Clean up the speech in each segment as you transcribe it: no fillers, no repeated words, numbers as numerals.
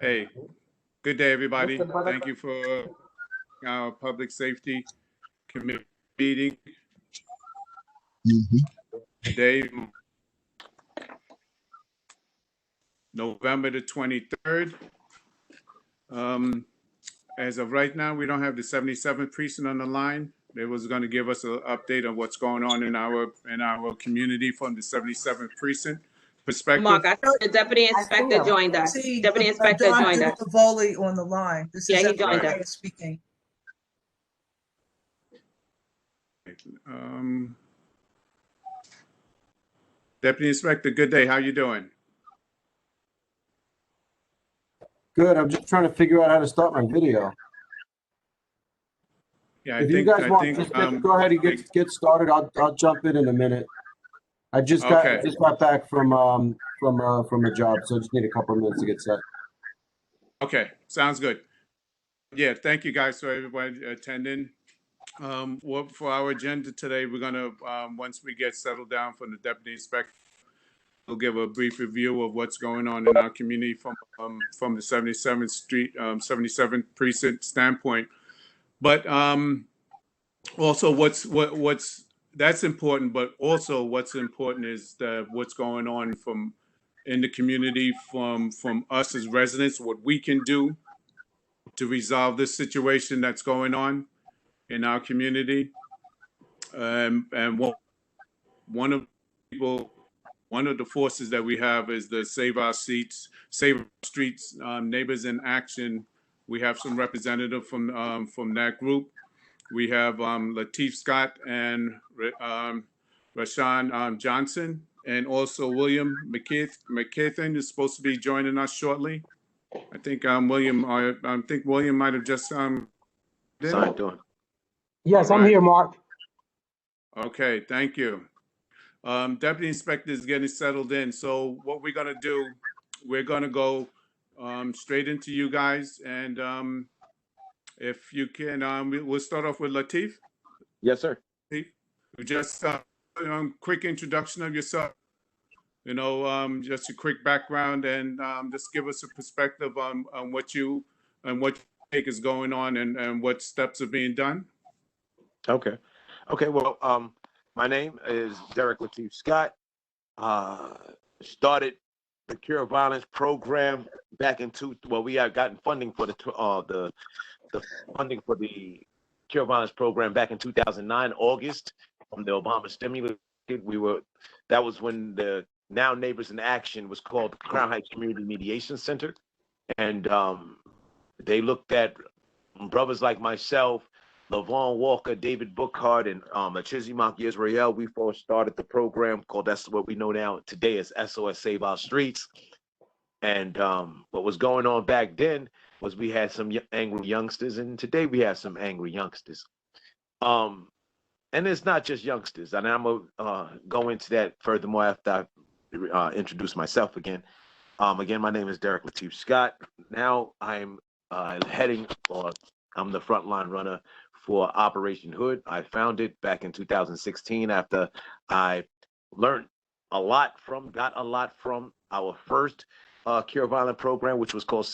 Hey, good day, everybody. Mr. Bharat, Thank you for our public safety committee meeting today, November the 23rd. As of right now, we don't have the 77th precinct on the line. They was going to give us an update on what's going on in our community from the 77th precinct perspective. Mark, I thought the deputy inspector joined us. See, Deputy inspector John joined us. Davoli on the line. This Yeah, is he joined FYI us. speaking. Deputy Inspector, good day. How you doing? good. I'm just trying to figure out how to start my video. Yeah, If you guys want, just go ahead and get started. I'll jump in a minute. I just got back from a job, so I just need a couple of minutes to get set. Okay, sounds good. Yeah, thank you guys for everybody attending. For our agenda today, we're gonna once we get settled down from the deputy inspector, we'll give a brief review of what's going on in our community from the 77th Street, 77th precinct standpoint. But also, what's that's important. But also, what's important is what's going on in the community from us as residents, what we can do to resolve this situation that's going on in our community. And one of the forces that we have is the Save Our Streets Neighbors in Action. We have some representative from that group. We have Lateef Scott and Rashawn Johnson, and also William McKathan is supposed to be joining us shortly. I think William might have just signed on. Yes, I'm here, Mark. Okay, thank you. Deputy Inspector is getting settled in. So what we're gonna do, we're gonna go straight into you guys, and if you can, we'll start off with Lateef. Yes, sir. Just quick introduction of yourself. Just a quick background, and just give us a perspective on what you think is going on and what steps are being done. Okay. Well, my name is Derek Lateef Scott. Started the Cure Violence program back in we had gotten funding for the funding for the Cure Violence program back in 2009 August from the Obama stimulus. That was when the Now Neighbors in Action was called the Crown Heights Community Mediation Center, and they looked at brothers like myself, Lavon Walker, David Bookhart, and Achizimak Yisrael. We first started the program called, that's what we know now today as SOS Save Our Streets. And what was going on back then was we had some angry youngsters, and today we have some angry youngsters. And it's not just youngsters, and I'm gonna go into that furthermore after I introduce myself again. Again, my name is Derek Lateef Scott. Now I'm I'm the frontline runner for Operation Hood. I founded back in 2016 after I got a lot from our first Cure Violent program, which was called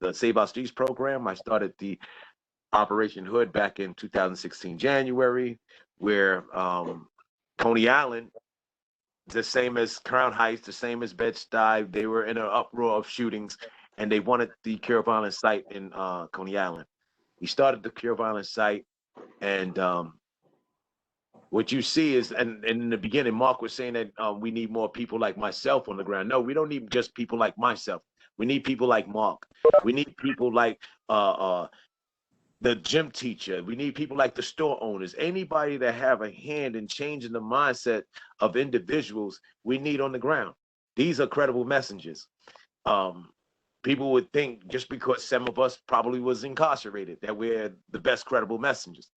the Save Our Streets program. I started the Operation Hood back in 2016 January, where Coney Island, the same as Crown Heights, the same as Bed-Stuy, they were in an uproar of shootings, and they wanted the Cure Violence site in Coney Island. We started the Cure Violence site, and what you see is, and in the beginning, Mark was saying that we need more people like myself on the ground. No, we don't need just people like myself. We need people like Mark. We need people like the gym teacher. We need people like the store owners. Anybody that have a hand in changing the mindset of individuals, we need on the ground. These are credible messengers. People would think just because some of us probably was incarcerated that we're the best credible messengers.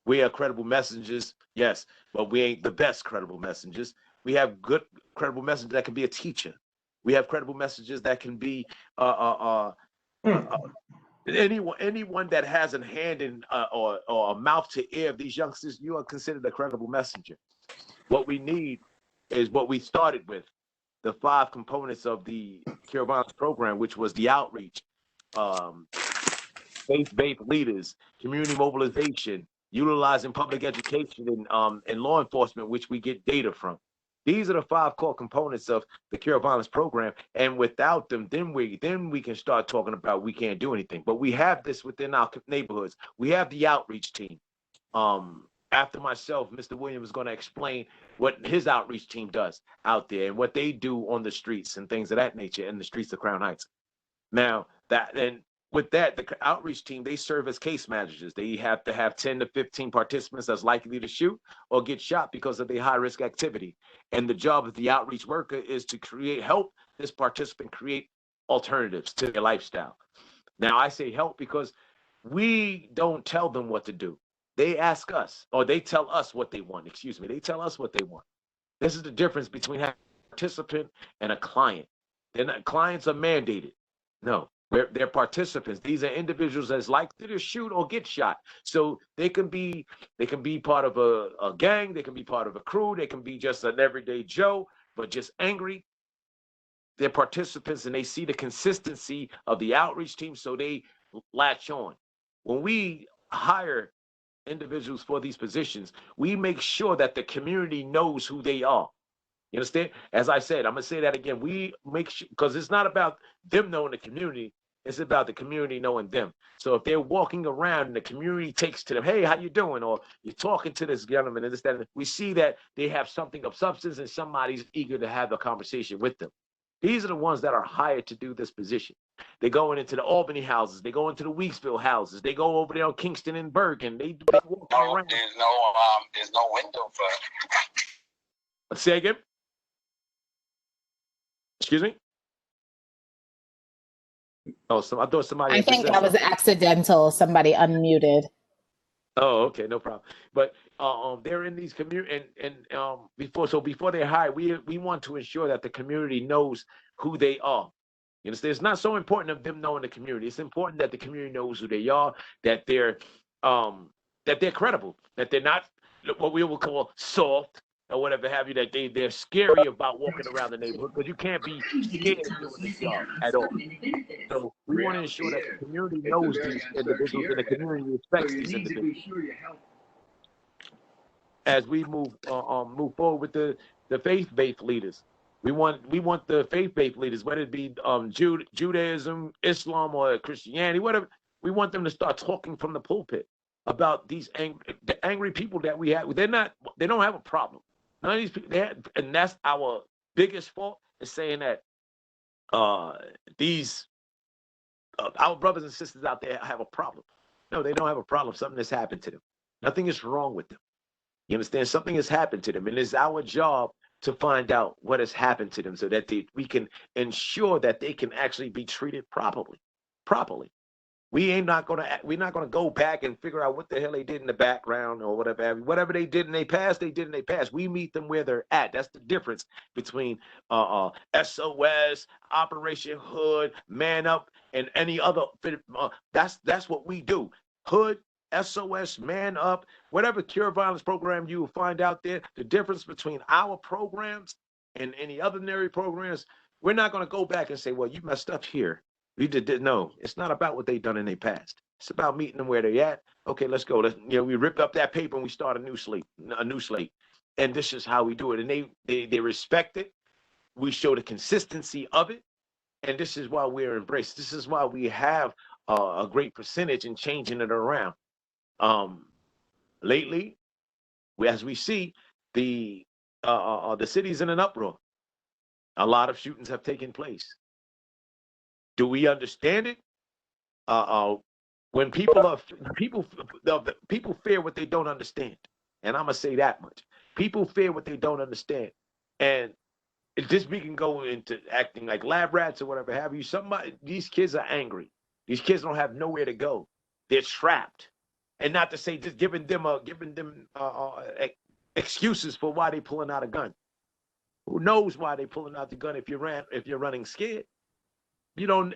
We are credible messengers, yes, but we ain't the best credible messengers. We have good credible messengers that can be a teacher. We have credible messages that can be anyone that has a hand in or a mouth to ear of these youngsters. You are considered a credible messenger. What we need is what we started with, the 5 components of the Care Violence program, which was the outreach, faith-based leaders, community mobilization, utilizing public education and law enforcement, which we get data from. These are the 5 core components of the Cure Violence program, and without them, then we can start talking about we can't do anything. But we have this within our neighborhoods. We have the outreach team. After myself, Mr. Williams is going to explain what his outreach team does out there and what they do on the streets and things of that nature in the streets of Crown Heights. Now, with that, the outreach team, they serve as case managers. They have to have 10 to 15 participants that's likely to shoot or get shot because of their high-risk activity. And the job of the outreach worker is to help this participant create alternatives to their lifestyle. Now, I say help because we don't tell them what to do. They ask us, or they tell us what they want. Excuse me. They tell us what they want. This is the difference between a participant and a client. Clients are mandated. No, they're participants. These are individuals that's likely to shoot or get shot. So they can be part of a gang. They can be part of a crew. They can be just an everyday Joe, but just angry. They're participants, and they see the consistency of the outreach team, so they latch on. When we hire individuals for these positions, we make sure that the community knows who they are. You understand? As I said, I'm going to say that again. We make sure, because it's not about them knowing the community. It's about the community knowing them. So if they're walking around and the community takes to them, hey, how you doing? Or you're talking to this gentleman and this, that, and we see that they have something of substance and somebody's eager to have a conversation with them. These are the ones that are hired to do this position. They go into the Albany houses. They go into the Weeksville houses. They go over there on Kingston and Bergen. They walk around. There's no window for. Say again? Excuse me? Oh, I thought somebody. I think that was accidental. Somebody unmuted. Oh, okay, no problem. But they're in these community and before they're hired, we want to ensure that the community knows who they are. You understand? It's not so important of them knowing the community. It's important that the community knows who they are, that they're credible, that they're not what we will call soft or whatever have you, that they're scary about walking around the neighborhood, because you can't be scared doing this job at all. So we want to ensure that the community knows these individuals and the community respects these individuals. As we move forward with the faith-based leaders, we want the faith-based leaders, whether it be Judaism, Islam, or Christianity, whatever. We want them to start talking from the pulpit about these angry people that we have. They don't have a problem. None of these people, and that's our biggest fault, is saying that these our brothers and sisters out there have a problem. No, they don't have a problem. Something has happened to them. Nothing is wrong with them. You understand? Something has happened to them, and it's our job to find out what has happened to them, so that we can ensure that they can actually be treated properly. We're not gonna go back and figure out what the hell they did in the background or whatever. Whatever they did in their past, they did in their past. We meet them where they're at. That's the difference between SOS, Operation Hood, Man Up, and any other. That's what we do. Hood, SOS, Man Up, whatever Cure Violence program you will find out there. The difference between our programs and any other programs, we're not going to go back and say, well, you messed up here. We did no. It's not about what they've done in their past. It's about meeting them where they're at. Okay, let's go. We rip up that paper and we start a new slate. And this is how we do it. And they respect it. We show the consistency of it. And this is why we're embraced. This is why we have a great percentage in changing it around. Lately, as we see, the city's in an uproar. A lot of shootings have taken place. Do we understand it? When people fear what they don't understand, and I'm gonna say that much. People fear what they don't understand, and we can go into acting like lab rats or whatever have you. These kids are angry. These kids don't have nowhere to go. They're trapped, and not to say just giving them excuses for why they're pulling out a gun. Who knows why they're pulling out the gun if you're running scared? You don't,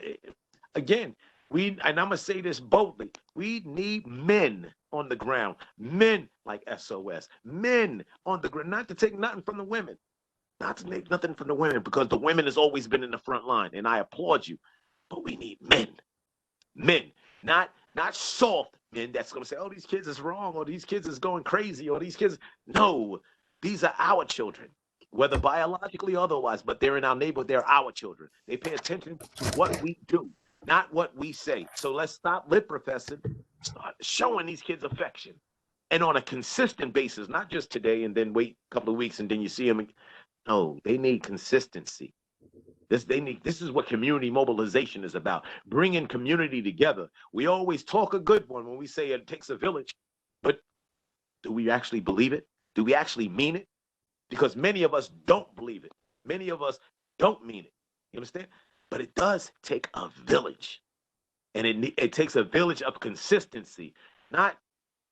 again, and I'm going to say this boldly, we need men on the ground, men like SOS, men on the ground, not to take nothing from the women, Not to make nothing from the women, because the women has always been in the front line, and I applaud you. But we need men, not soft men that's gonna say, "Oh, these kids is wrong," or "These kids is going crazy," or "These kids." No, these are our children, whether biologically or otherwise. But they're in our neighborhood. They're our children. They pay attention to what we do, not what we say. So let's stop lip professing, start showing these kids affection, and on a consistent basis, not just today and then wait a couple of weeks and then you see them. No, they need consistency. This is what community mobilization is about, bringing community together. We always talk a good one when we say it takes a village, but do we actually believe it? Do we actually mean it? Because many of us don't believe it. Many of us don't mean it. You understand? But it does take a village, and it takes a village of consistency, not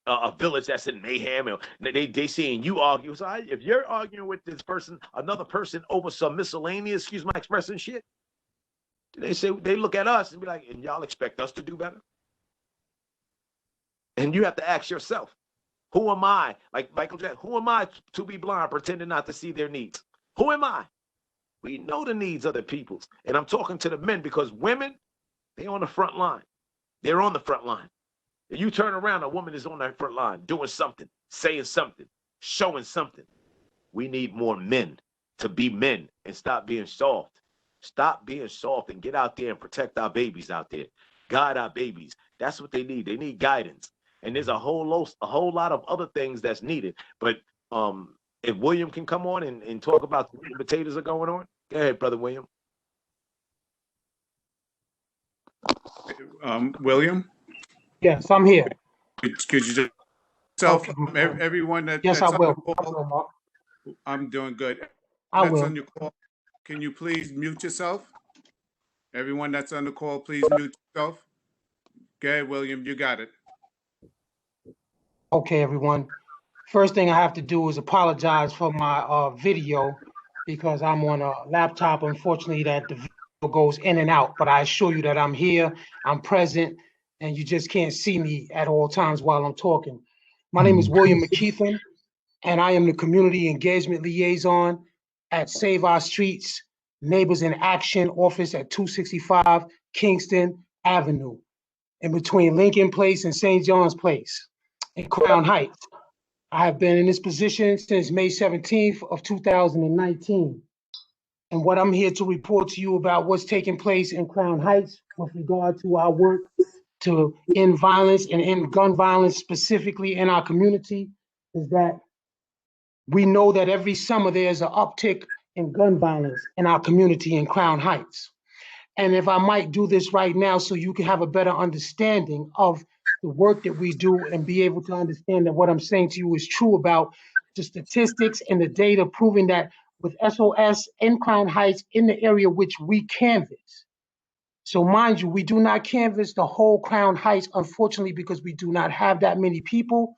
a village that's in mayhem, or they seeing you argue. So if you're arguing with this person, another person, over some miscellaneous, excuse my expression, shit, they look at us and be like, and y'all expect us to do better? And you have to ask yourself, who am I? Like Michael Jackson, who am I to be blind, pretending not to see their needs? Who am I? We know the needs of the peoples. And I'm talking to the men, because women, they're on the front line. They're on the front line. If you turn around, a woman is on that front line, doing something, saying something, showing something. We need more men to be men and stop being soft. Stop being soft and get out there and protect our babies out there. Guide our babies. That's what they need. They need guidance. And there's a whole lot of other things that's needed. But if William can come on and talk about the potatoes are going on, go ahead, Brother William. William? Yes, I'm here. Could you just tell Okay. everyone Yes, that's I will. on the call? Mark. I'm doing good. I That's will. on your call. Can you please mute yourself? Everyone that's on the call, please mute yourself. Okay, William, you got it. Okay, everyone. First thing I have to do is apologize for my video, because I'm on a laptop, unfortunately, that the video goes in and out. But I assure you that I'm here, I'm present, and you just can't see me at all times while I'm talking. My name is William McKeithen, and I am the Community Engagement Liaison at Save Our Streets Neighbors in Action office at 265 Kingston Avenue, in between Lincoln Place and St. John's Place in Crown Heights. I have been in this position since May 17th of 2019. And what I'm here to report to you about what's taking place in Crown Heights with regard to our work to end violence and end gun violence specifically in our community is that we know that every summer there's an uptick in gun violence in our community in Crown Heights. And if I might do this right now so you can have a better understanding of the work that we do and be able to understand that what I'm saying to you is true about the statistics and the data proving that with SOS in Crown Heights in the area which we canvass. So mind you, we do not canvass the whole Crown Heights, unfortunately, because we do not have that many people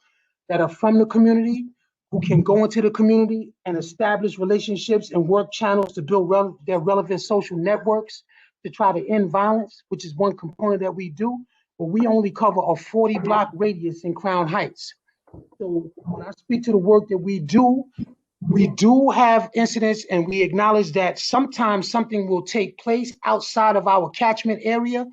that are from the community who can go into the community and establish relationships and work channels to build their relevant social networks to try to end violence, which is one component that we do. But we only cover a 40-block radius in Crown Heights. So when I speak to the work that we do have incidents, and we acknowledge that sometimes something will take place outside of our catchment area,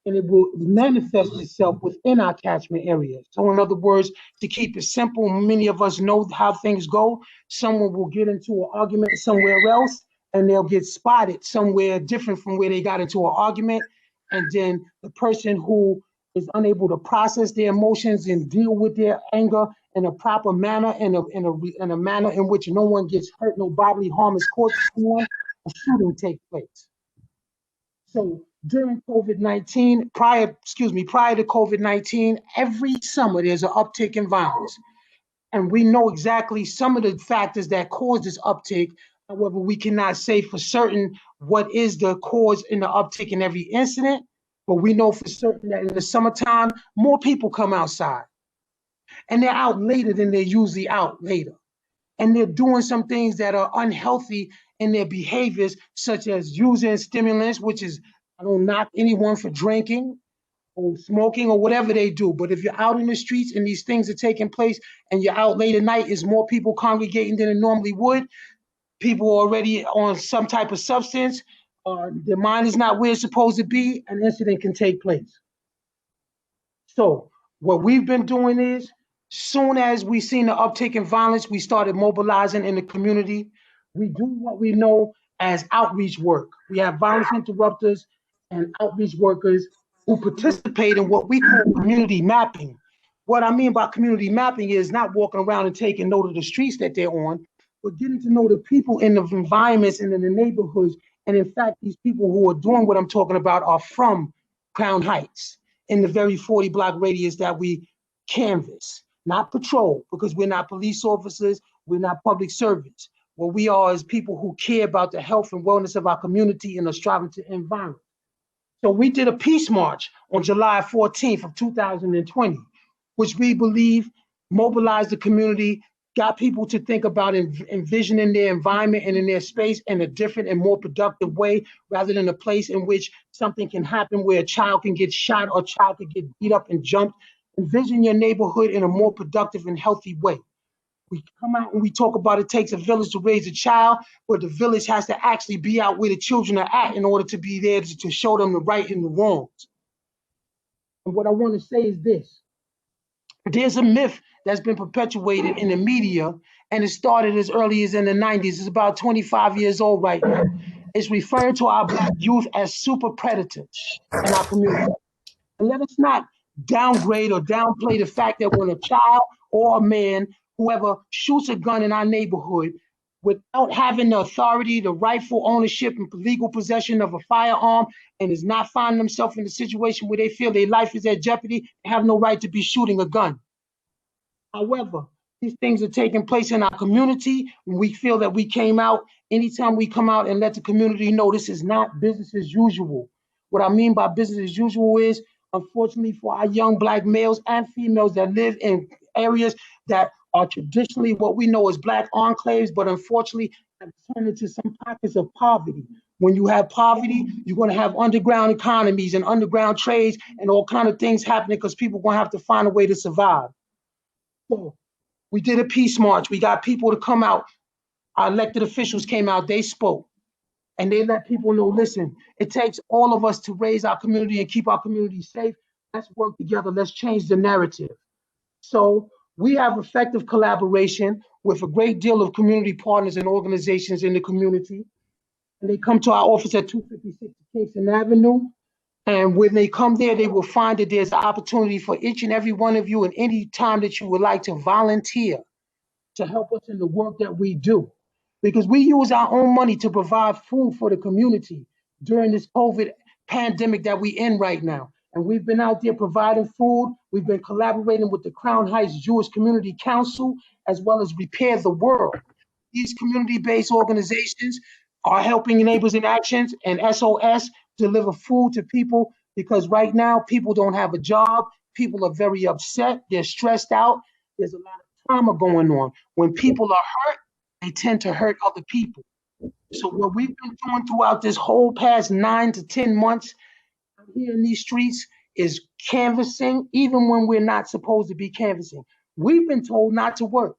and it will manifest itself within our catchment area. So in other words, to keep it simple, many of us know how things go. Someone will get into an argument somewhere else, and they'll get spotted somewhere different from where they got into an argument. And then the person who is unable to process their emotions and deal with their anger in a proper manner, in a manner in which no one gets hurt, no bodily harm is caused to someone, a shooting takes place. So during COVID-19, prior to COVID-19, every summer there's an uptick in violence. And we know exactly some of the factors that cause this uptick. However, we cannot say for certain what is the cause in the uptick in every incident, but we know for certain that in the summertime, more people come outside. And they're out later than they're usually out later. And they're doing some things that are unhealthy in their behaviors, such as using stimulants, which is, I don't knock anyone for drinking or smoking or whatever they do. But if you're out in the streets and these things are taking place and you're out late at night, is more people congregating than it normally would, people already on some type of substance, their mind is not where it's supposed to be, an incident can take place. So what we've been doing is, soon as we seen the uptick in violence, we started mobilizing in the community. We do what we know as outreach work. We have violence interrupters and outreach workers who participate in what we call community mapping. What I mean by community mapping is not walking around and taking note of the streets that they're on, but getting to know the people in the environments and in the neighborhoods. And in fact, these people who are doing what I'm talking about are from Crown Heights, in the very 40 block radius that we canvass, not patrol, because we're not police officers, we're not public servants. What we are is people who care about the health and wellness of our community and are striving to environment. So we did a peace march on July 14th of 2020, which we believe mobilized the community, got people to think about envisioning their environment and in their space in a different and more productive way, rather than a place in which something can happen where a child can get shot or a child can get beat up and jumped. Envision your neighborhood in a more productive and healthy way. We come out and we talk about it takes a village to raise a child, but the village has to actually be out where the children are at in order to be there to show them the right and the wrongs. And what I want to say is this. There's a myth that's been perpetuated in the media, and it started as early as in the 90s. It's about 25 years old right now. It's referring to our Black youth as super predators in our community. And let us not downgrade or downplay the fact that when a child or a man, whoever shoots a gun in our neighborhood without having the authority, the rightful ownership and legal possession of a firearm, and is not finding themselves in a situation where they feel their life is at jeopardy, they have no right to be shooting a gun. However, these things are taking place in our community. We feel that we came out, anytime we come out and let the community know this is not business as usual. What I mean by business as usual is, unfortunately for our young Black males and females that live in areas that are traditionally what we know as Black enclaves, but unfortunately have turned into some pockets of poverty. When you have poverty, you're going to have underground economies and underground trades and all kinds of things happening because people are going to have to find a way to survive. So we did a peace march. We got people to come out. Our elected officials came out, they spoke. And they let people know, listen, it takes all of us to raise our community and keep our community safe. Let's work together. Let's change the narrative. So we have effective collaboration with a great deal of community partners and organizations in the community. And they come to our office at 256 Kingston Avenue. And when they come there, they will find that there's an opportunity for each and every one of you at any time that you would like to volunteer to help us in the work that we do. Because we use our own money to provide food for the community during this COVID pandemic that we're in right now. And we've been out there providing food. We've been collaborating with the Crown Heights Jewish Community Council, as well as Repair the World. These community-based organizations are helping Neighbors in Actions and SOS deliver food to people, because right now people don't have a job. People are very upset. They're stressed out. There's a lot of trauma going on. When people are hurt, they tend to hurt other people. So what we've been doing throughout this whole past 9 to 10 months here in these streets is canvassing, even when we're not supposed to be canvassing. We've been told not to work,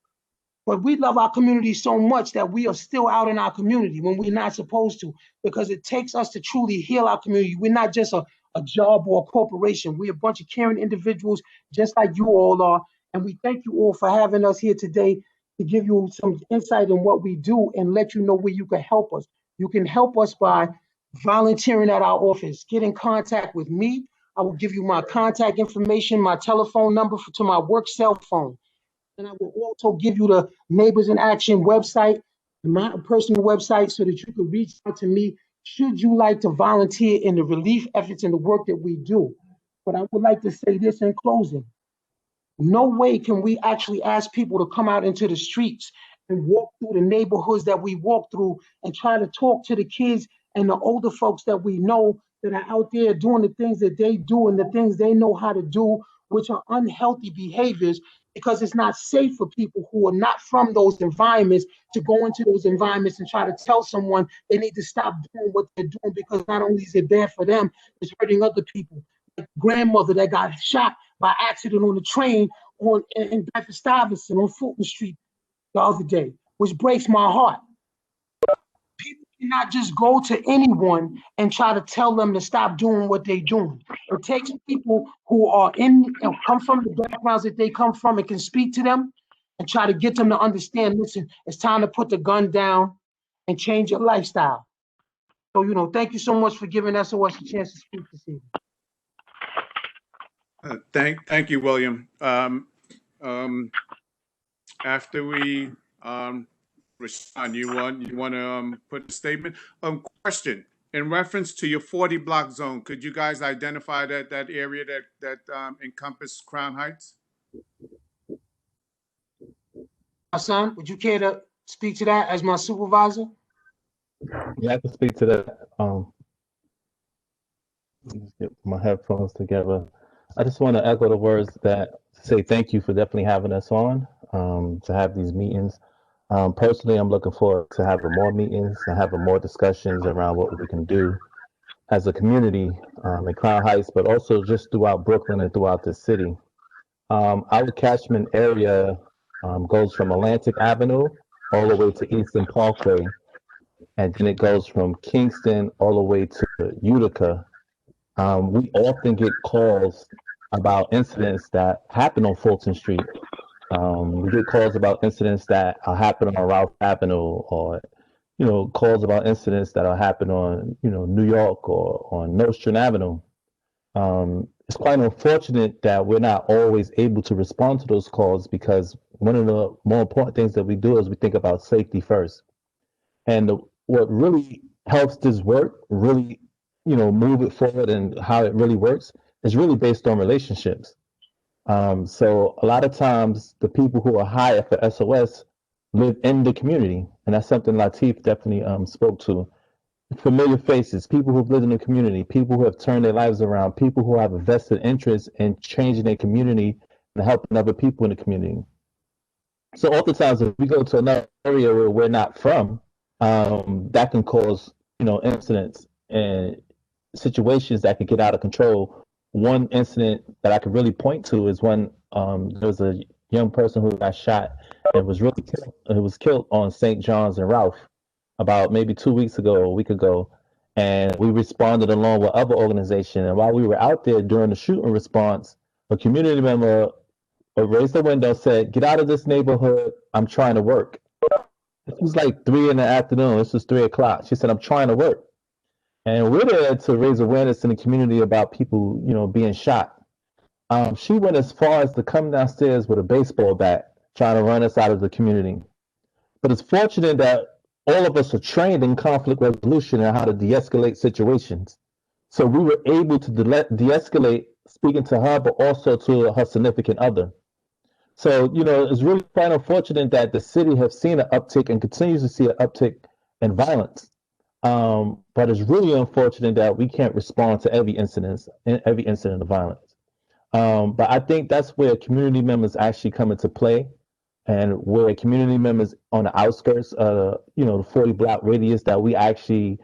but we love our community so much that we are still out in our community when we're not supposed to, because it takes us to truly heal our community. We're not just a job or a corporation. We're a bunch of caring individuals, just like you all are. And we thank you all for having us here today to give you some insight in what we do and let you know where you can help us. You can help us by volunteering at our office. Get in contact with me. I will give you my contact information, my telephone number to my work cell phone. And I will also give you the Neighbors in Action website, my personal website, so that you can reach out to me should you like to volunteer in the relief efforts and the work that we do. But I would like to say this in closing. No way can we actually ask people to come out into the streets and walk through the neighborhoods that we walk through and try to talk to the kids and the older folks that we know that are out there doing the things that they do and the things they know how to do, which are unhealthy behaviors, because it's not safe for people who are not from those environments to go into those environments and try to tell someone they need to stop doing what they're doing, because not only is it bad for them, it's hurting other people. Like grandmother that got shot by accident on the train in Bedford-Stuyvesant on Fulton Street the other day, which breaks my heart. cannot just go to anyone and try to tell them to stop doing what they're doing. It takes people who are come from the backgrounds that they come from and can speak to them and try to get them to understand, listen, it's time to put the gun down and change your lifestyle. So, thank you so much for giving SOS a chance to speak this evening. Thank you, William. After we respond, you want to put a statement? Question in reference to your 40 block zone. Could you guys identify that area that encompass Crown Heights? Hassan, would you care to speak to that as my supervisor? Yeah, I can speak to that. Let's get my headphones together. I just want to echo the words that say thank you for definitely having us on to have these meetings. Personally, I'm looking forward to having more meetings and having more discussions around what we can do as a community in Crown Heights, but also just throughout Brooklyn and throughout the city. Our catchment area goes from Atlantic Avenue all the way to Eastern Parkway, and then it goes from Kingston all the way to Utica. We often get calls about incidents that happen on Fulton Street. We get calls about incidents that are happening on Ralph Avenue, or calls about incidents that are happening on New York or on Nostrand Avenue. It's quite unfortunate that we're not always able to respond to those calls, because one of the more important things that we do is we think about safety first. And what really helps this work really move it forward and how it really works is really based on relationships. So a lot of times the people who are hired for SOS live in the community, and that's something Lateef definitely spoke to. Familiar faces, people who've lived in the community, people who have turned their lives around, people who have a vested interest in changing their community and helping other people in the community. So oftentimes if we go to another area where we're not from, that can cause incidents and situations that can get out of control. One incident that I could really point to is when there was a young person who got shot and was really killed. It was killed on St. John's and Ralph about maybe 2 weeks ago, or a week ago, and we responded along with other organizations. And while we were out there during the shooting response, a community member raised the window, said, "Get out of this neighborhood. I'm trying to work." It was like 3 in the afternoon. This was 3 o'clock. She said, "I'm trying to work." And we're there to raise awareness in the community about people, being shot. She went as far as to come downstairs with a baseball bat, trying to run us out of the community. But it's fortunate that all of us are trained in conflict resolution and how to de-escalate situations. So we were able to de-escalate, speaking to her, but also to her significant other. So, it's really quite unfortunate that the city has seen an uptick and continues to see an uptick in violence. But it's really unfortunate that we can't respond to every incident of violence. But I think that's where community members actually come into play, and where community members on the outskirts, the 40 block radius that we actually,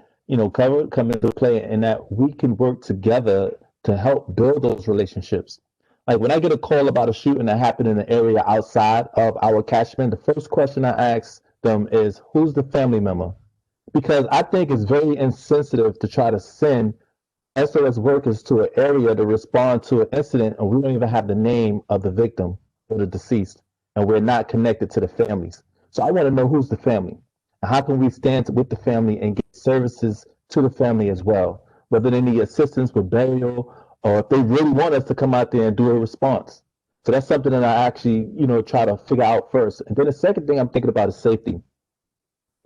cover, come into play, and that we can work together to help build those relationships. Like when I get a call about a shooting that happened in an area outside of our catchment, the first question I ask them is, who's the family member? Because I think it's very insensitive to try to send SOS workers to an area to respond to an incident, and we don't even have the name of the victim or the deceased, and we're not connected to the families. So I want to know who's the family, and how can we stand with the family and get services to the family as well, whether they need assistance with burial, or if they really want us to come out there and do a response. So that's something that I actually, try to figure out first. And then the second thing I'm thinking about is safety.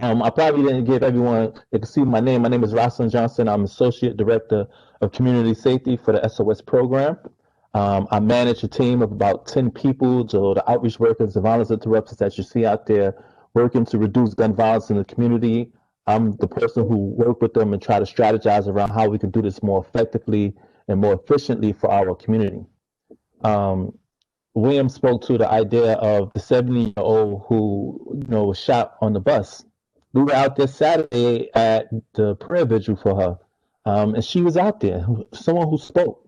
I probably didn't give everyone, they can see my name. My name is Rosalind Johnson. I'm Associate Director of Community Safety for the SOS program. I manage a team of about 10 people, so the outreach workers, the violence interrupters that you see out there working to reduce gun violence in the community. I'm the person who work with them and try to strategize around how we can do this more effectively and more efficiently for our community. William spoke to the idea of the 70-year-old who, was shot on the bus. We were out there Saturday at the prayer vigil for her, and she was out there, someone who spoke.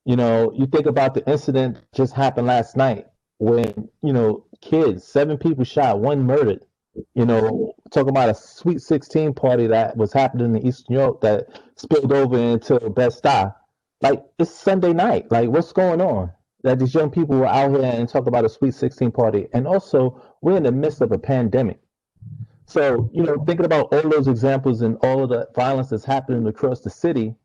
You think about the incident that just happened last night when, kids, 7 people shot, 1 murdered, talking about a Sweet 16 party that was happening in Eastern Europe that spilled over into Bed-Stuy. Like, it's Sunday night. Like, what's going on? That these young people were out here and talk about a Sweet 16 party. And also, we're in the midst of a pandemic. So, you know, thinking about all those examples and all of the violence that's happening across the city,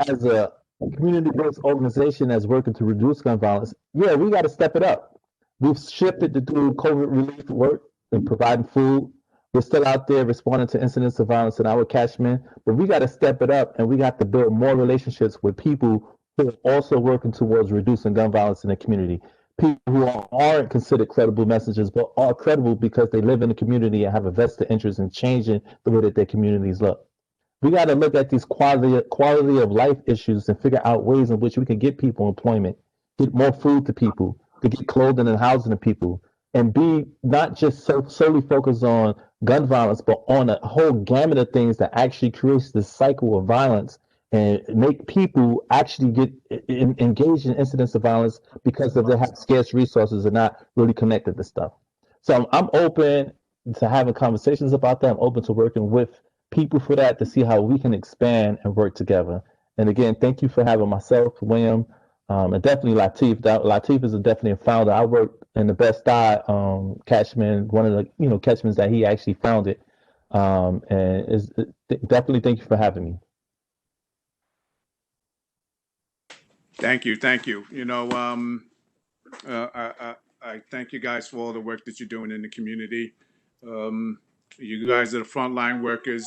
as a community-based organization that's working to reduce gun violence, yeah, we got to step it up. We've shifted to do COVID relief work and providing food. We're still out there responding to incidents of violence in our catchment, but we got to step it up and we got to build more relationships with people who are also working towards reducing gun violence in the community. People who aren't considered credible messengers, but are credible because they live in the community and have a vested interest in changing the way that their communities look. We got to look at these quality of life issues and figure out ways in which we can get people employment, get more food to people, to get clothing and housing to people, and be not just solely focused on gun violence, but on a whole gamut of things that actually creates this cycle of violence and make people actually get engaged in incidents of violence because of they have scarce resources and not really connected to stuff. So I'm open to having conversations about that. I'm open to working with people for that to see how we can expand and work together. And again, thank you for having myself, William, and definitely Latif. Latif is definitely a founder. I worked in the Bed-Stuy catchment, one of the catchments that he actually founded. And definitely thank you for having me. Thank you. You know, I thank you guys for all the work that you're doing in the community. You guys are the frontline workers.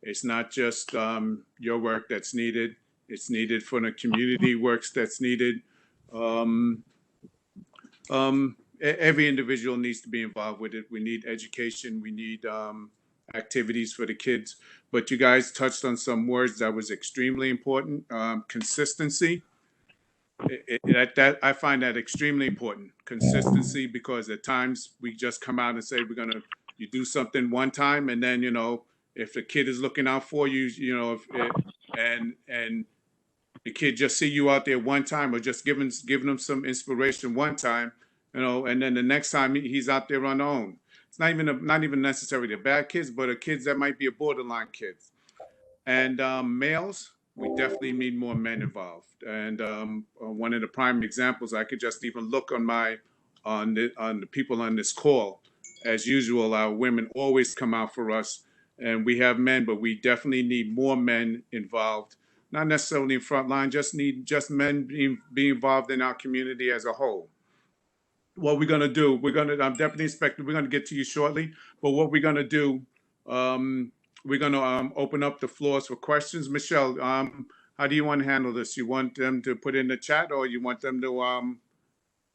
It's not just your work that's needed. It's needed for the community works that's needed. Every individual needs to be involved with it. We need education. We need activities for the kids. But you guys touched on some words that was extremely important. Consistency. I find that extremely important. Consistency, because at times we just come out and say you do something one time, and then if the kid is looking out for you, and the kid just see you out there one time, or just giving them some inspiration one time, and then the next time he's out there on their own. It's not even necessarily the bad kids, but the kids that might be a borderline kids. And males, we definitely need more men involved. And one of the prime examples, I could just even look on the people on this call. As usual, our women always come out for us, and we have men, but we definitely need more men involved. Not necessarily in front line, just men be involved in our community as a whole. What we're gonna do, I'm Deputy Inspector, we're gonna get to you shortly, but what we're gonna do, we're gonna open up the floors for questions. Michelle, how do you want to handle this? You want them to put in the chat, or you want them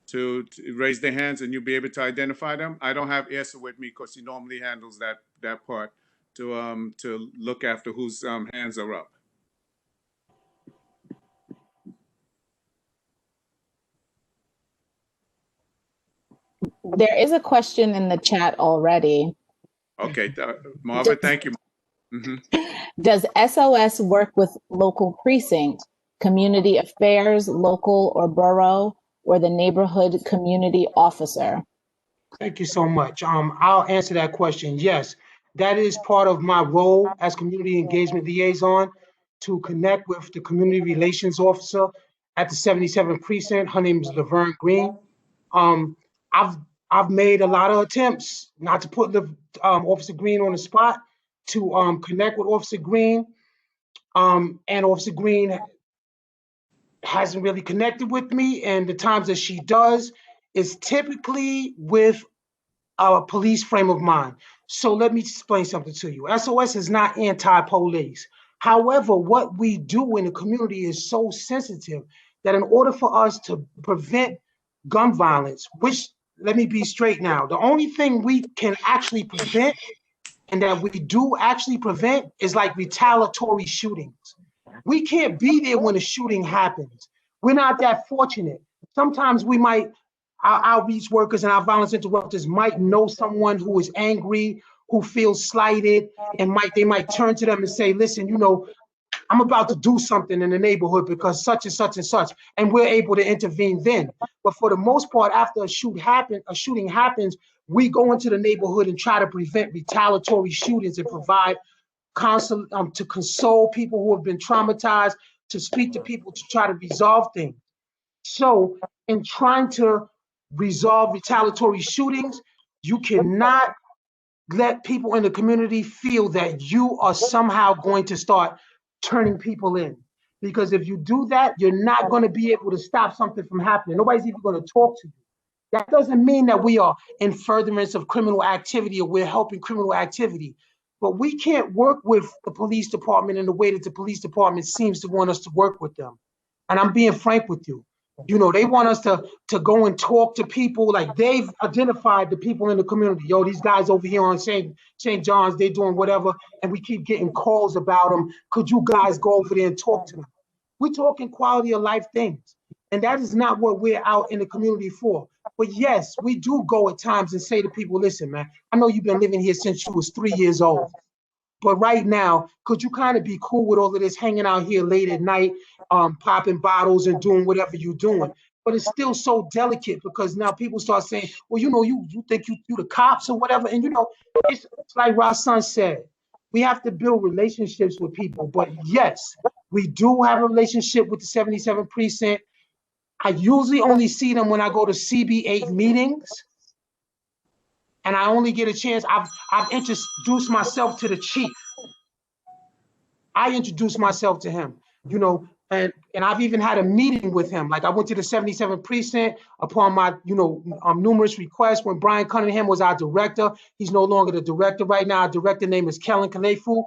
to raise their hands and you'll be able to identify them? I don't have Asa with me because he normally handles that part to look after whose hands are up. There is a question in the chat already. Okay, Marva, thank you. Mm-hmm. Does SOS work with local precinct, community affairs, local or borough, or the neighborhood community officer? Thank you so much. I'll answer that question. Yes, that is part of my role as community engagement liaison, to connect with the community relations officer at the 77th precinct. Her name is Laverne Green. I've made a lot of attempts, not to put Officer Green on the spot, to connect with Officer Green, and Officer Green hasn't really connected with me, and the times that she does is typically with a police frame of mind. So let me explain something to you. SOS is not anti-police. However, what we do in the community is so sensitive that in order for us to prevent gun violence, which, let me be straight now, the only thing we can actually prevent, and that we do actually prevent, is like retaliatory shootings. We can't be there when a shooting happens. We're not that fortunate. Sometimes our outreach workers and our violence interrupters might know someone who is angry, who feels slighted, and they might turn to them and say, listen, I'm about to do something in the neighborhood because such and such and such, and we're able to intervene then. But for the most part, after a shooting happens, we go into the neighborhood and try to prevent retaliatory shootings and provide counsel to console people who have been traumatized, to speak to people to try to resolve things. So in trying to resolve retaliatory shootings, you cannot let people in the community feel that you are somehow going to start turning people in. Because if you do that, you're not going to be able to stop something from happening. Nobody's even going to talk to you. That doesn't mean that we are in furtherance of criminal activity or we're helping criminal activity. But we can't work with the police department in the way that the police department seems to want us to work with them. And I'm being frank with you. You know, they want us to go and talk to people like they've identified the people in the community. Yo, these guys over here on St. John's, they're doing whatever. And we keep getting calls about them. Could you guys go over there and talk to them? We're talking quality of life things. And that is not what we're out in the community for. But yes, we do go at times and say to people, listen, man, I know you've been living here since you was 3 years old. But right now, could you kind of be cool with all of this hanging out here late at night, popping bottles and doing whatever you're doing? But it's still so delicate because now people start saying, well, you know, you think you the cops or whatever. And, you know, it's like Rasan said, we have to build relationships with people. But yes, we do have a relationship with the 77 Precinct. I usually only see them when I go to CB8 meetings. And I only get a chance. I've introduced myself to the chief. I introduced myself to him, you know, and I've even had a meeting with him. Like I went to the 77 Precinct upon my, you know, numerous requests when Brian Cunningham was our director. He's no longer the director right now. Our director name is Kellen Kalefu.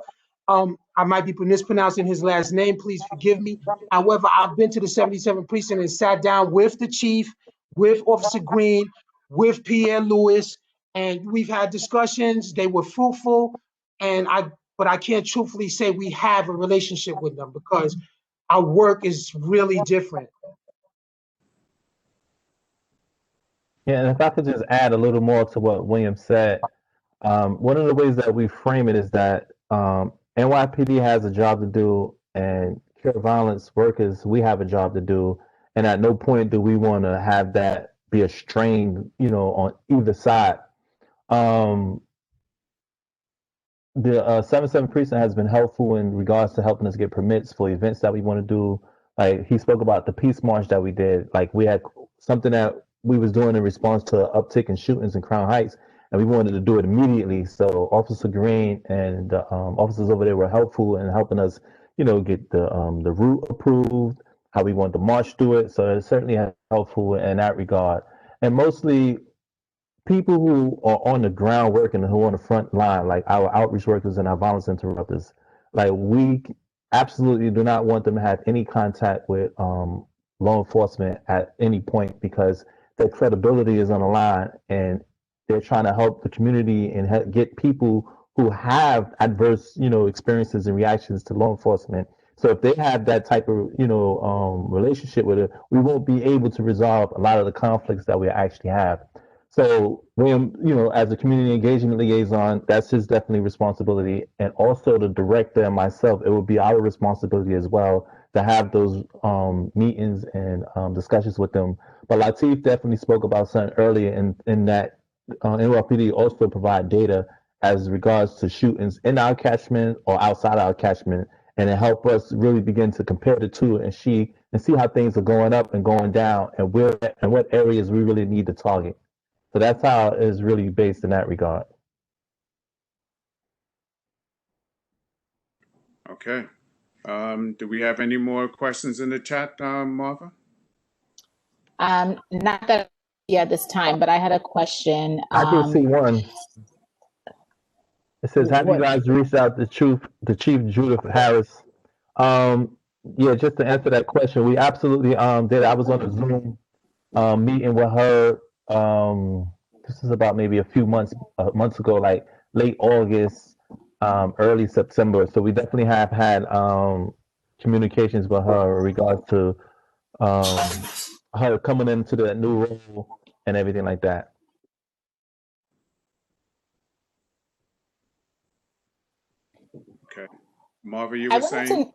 I might be mispronouncing his last name. Please forgive me. However, I've been to the 77 Precinct and sat down with the chief, with Officer Green, with Pierre Lewis, and we've had discussions. They were fruitful, but I can't truthfully say we have a relationship with them because our work is really different. Yeah, and if I could just add a little more to what William said, one of the ways that we frame it is that NYPD has a job to do, and cure violence workers, we have a job to do, and at no point do we want to have that be a strain, you know, on either side. The 77 Precinct has been helpful in regards to helping us get permits for events that we want to do. Like he spoke about the peace march that we did. Like we had something that we was doing in response to an uptick in shootings in Crown Heights, and we wanted to do it immediately. So Officer Green and the officers over there were helpful in helping us, you know, get the route approved, how we wanted to march through it. So it certainly helpful in that regard. And mostly people who are on the ground working and who are on the front line, like our outreach workers and our violence interrupters, like we absolutely do not want them to have any contact with law enforcement at any point because their credibility is on the line and they're trying to help the community and get people who have adverse, you know, experiences and reactions to law enforcement. So if they have that type of, you know, relationship with it, we won't be able to resolve a lot of the conflicts that we actually have. So William, you know, as a community engagement liaison, that's his definitely responsibility. And also the director and myself, it would be our responsibility as well to have those meetings and discussions with them. But Lateef definitely spoke about something earlier in that NYPD also provide data as regards to shootings in our catchment or outside our catchment, and it help us really begin to compare the two and see how things are going up and going down and where and what areas we really need to target. So that's how it is really based in that regard. Okay. Do we have any more questions in the chat, Martha? Not that at this time, but I had a question. I did see one. It says, "Have you guys reached out to Chief Judith Harris?" Yeah, just to answer that question, we absolutely did. I was on a Zoom meeting with her. This is about maybe a few months ago, like late August, early September. So we definitely have had communications with her in regards to her coming into that new role and everything like that. Okay. Marva, you were saying?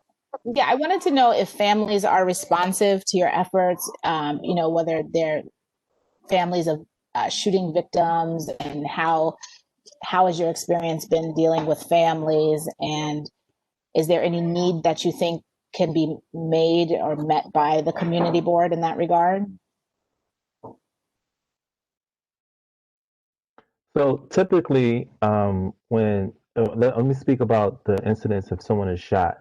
I wanted to know if families are responsive to your efforts, you know, whether they're families of shooting victims, and how has your experience been dealing with families, and is there any need that you think can be made or met by the community board in that regard? So typically, when let me speak about the incidents if someone is shot.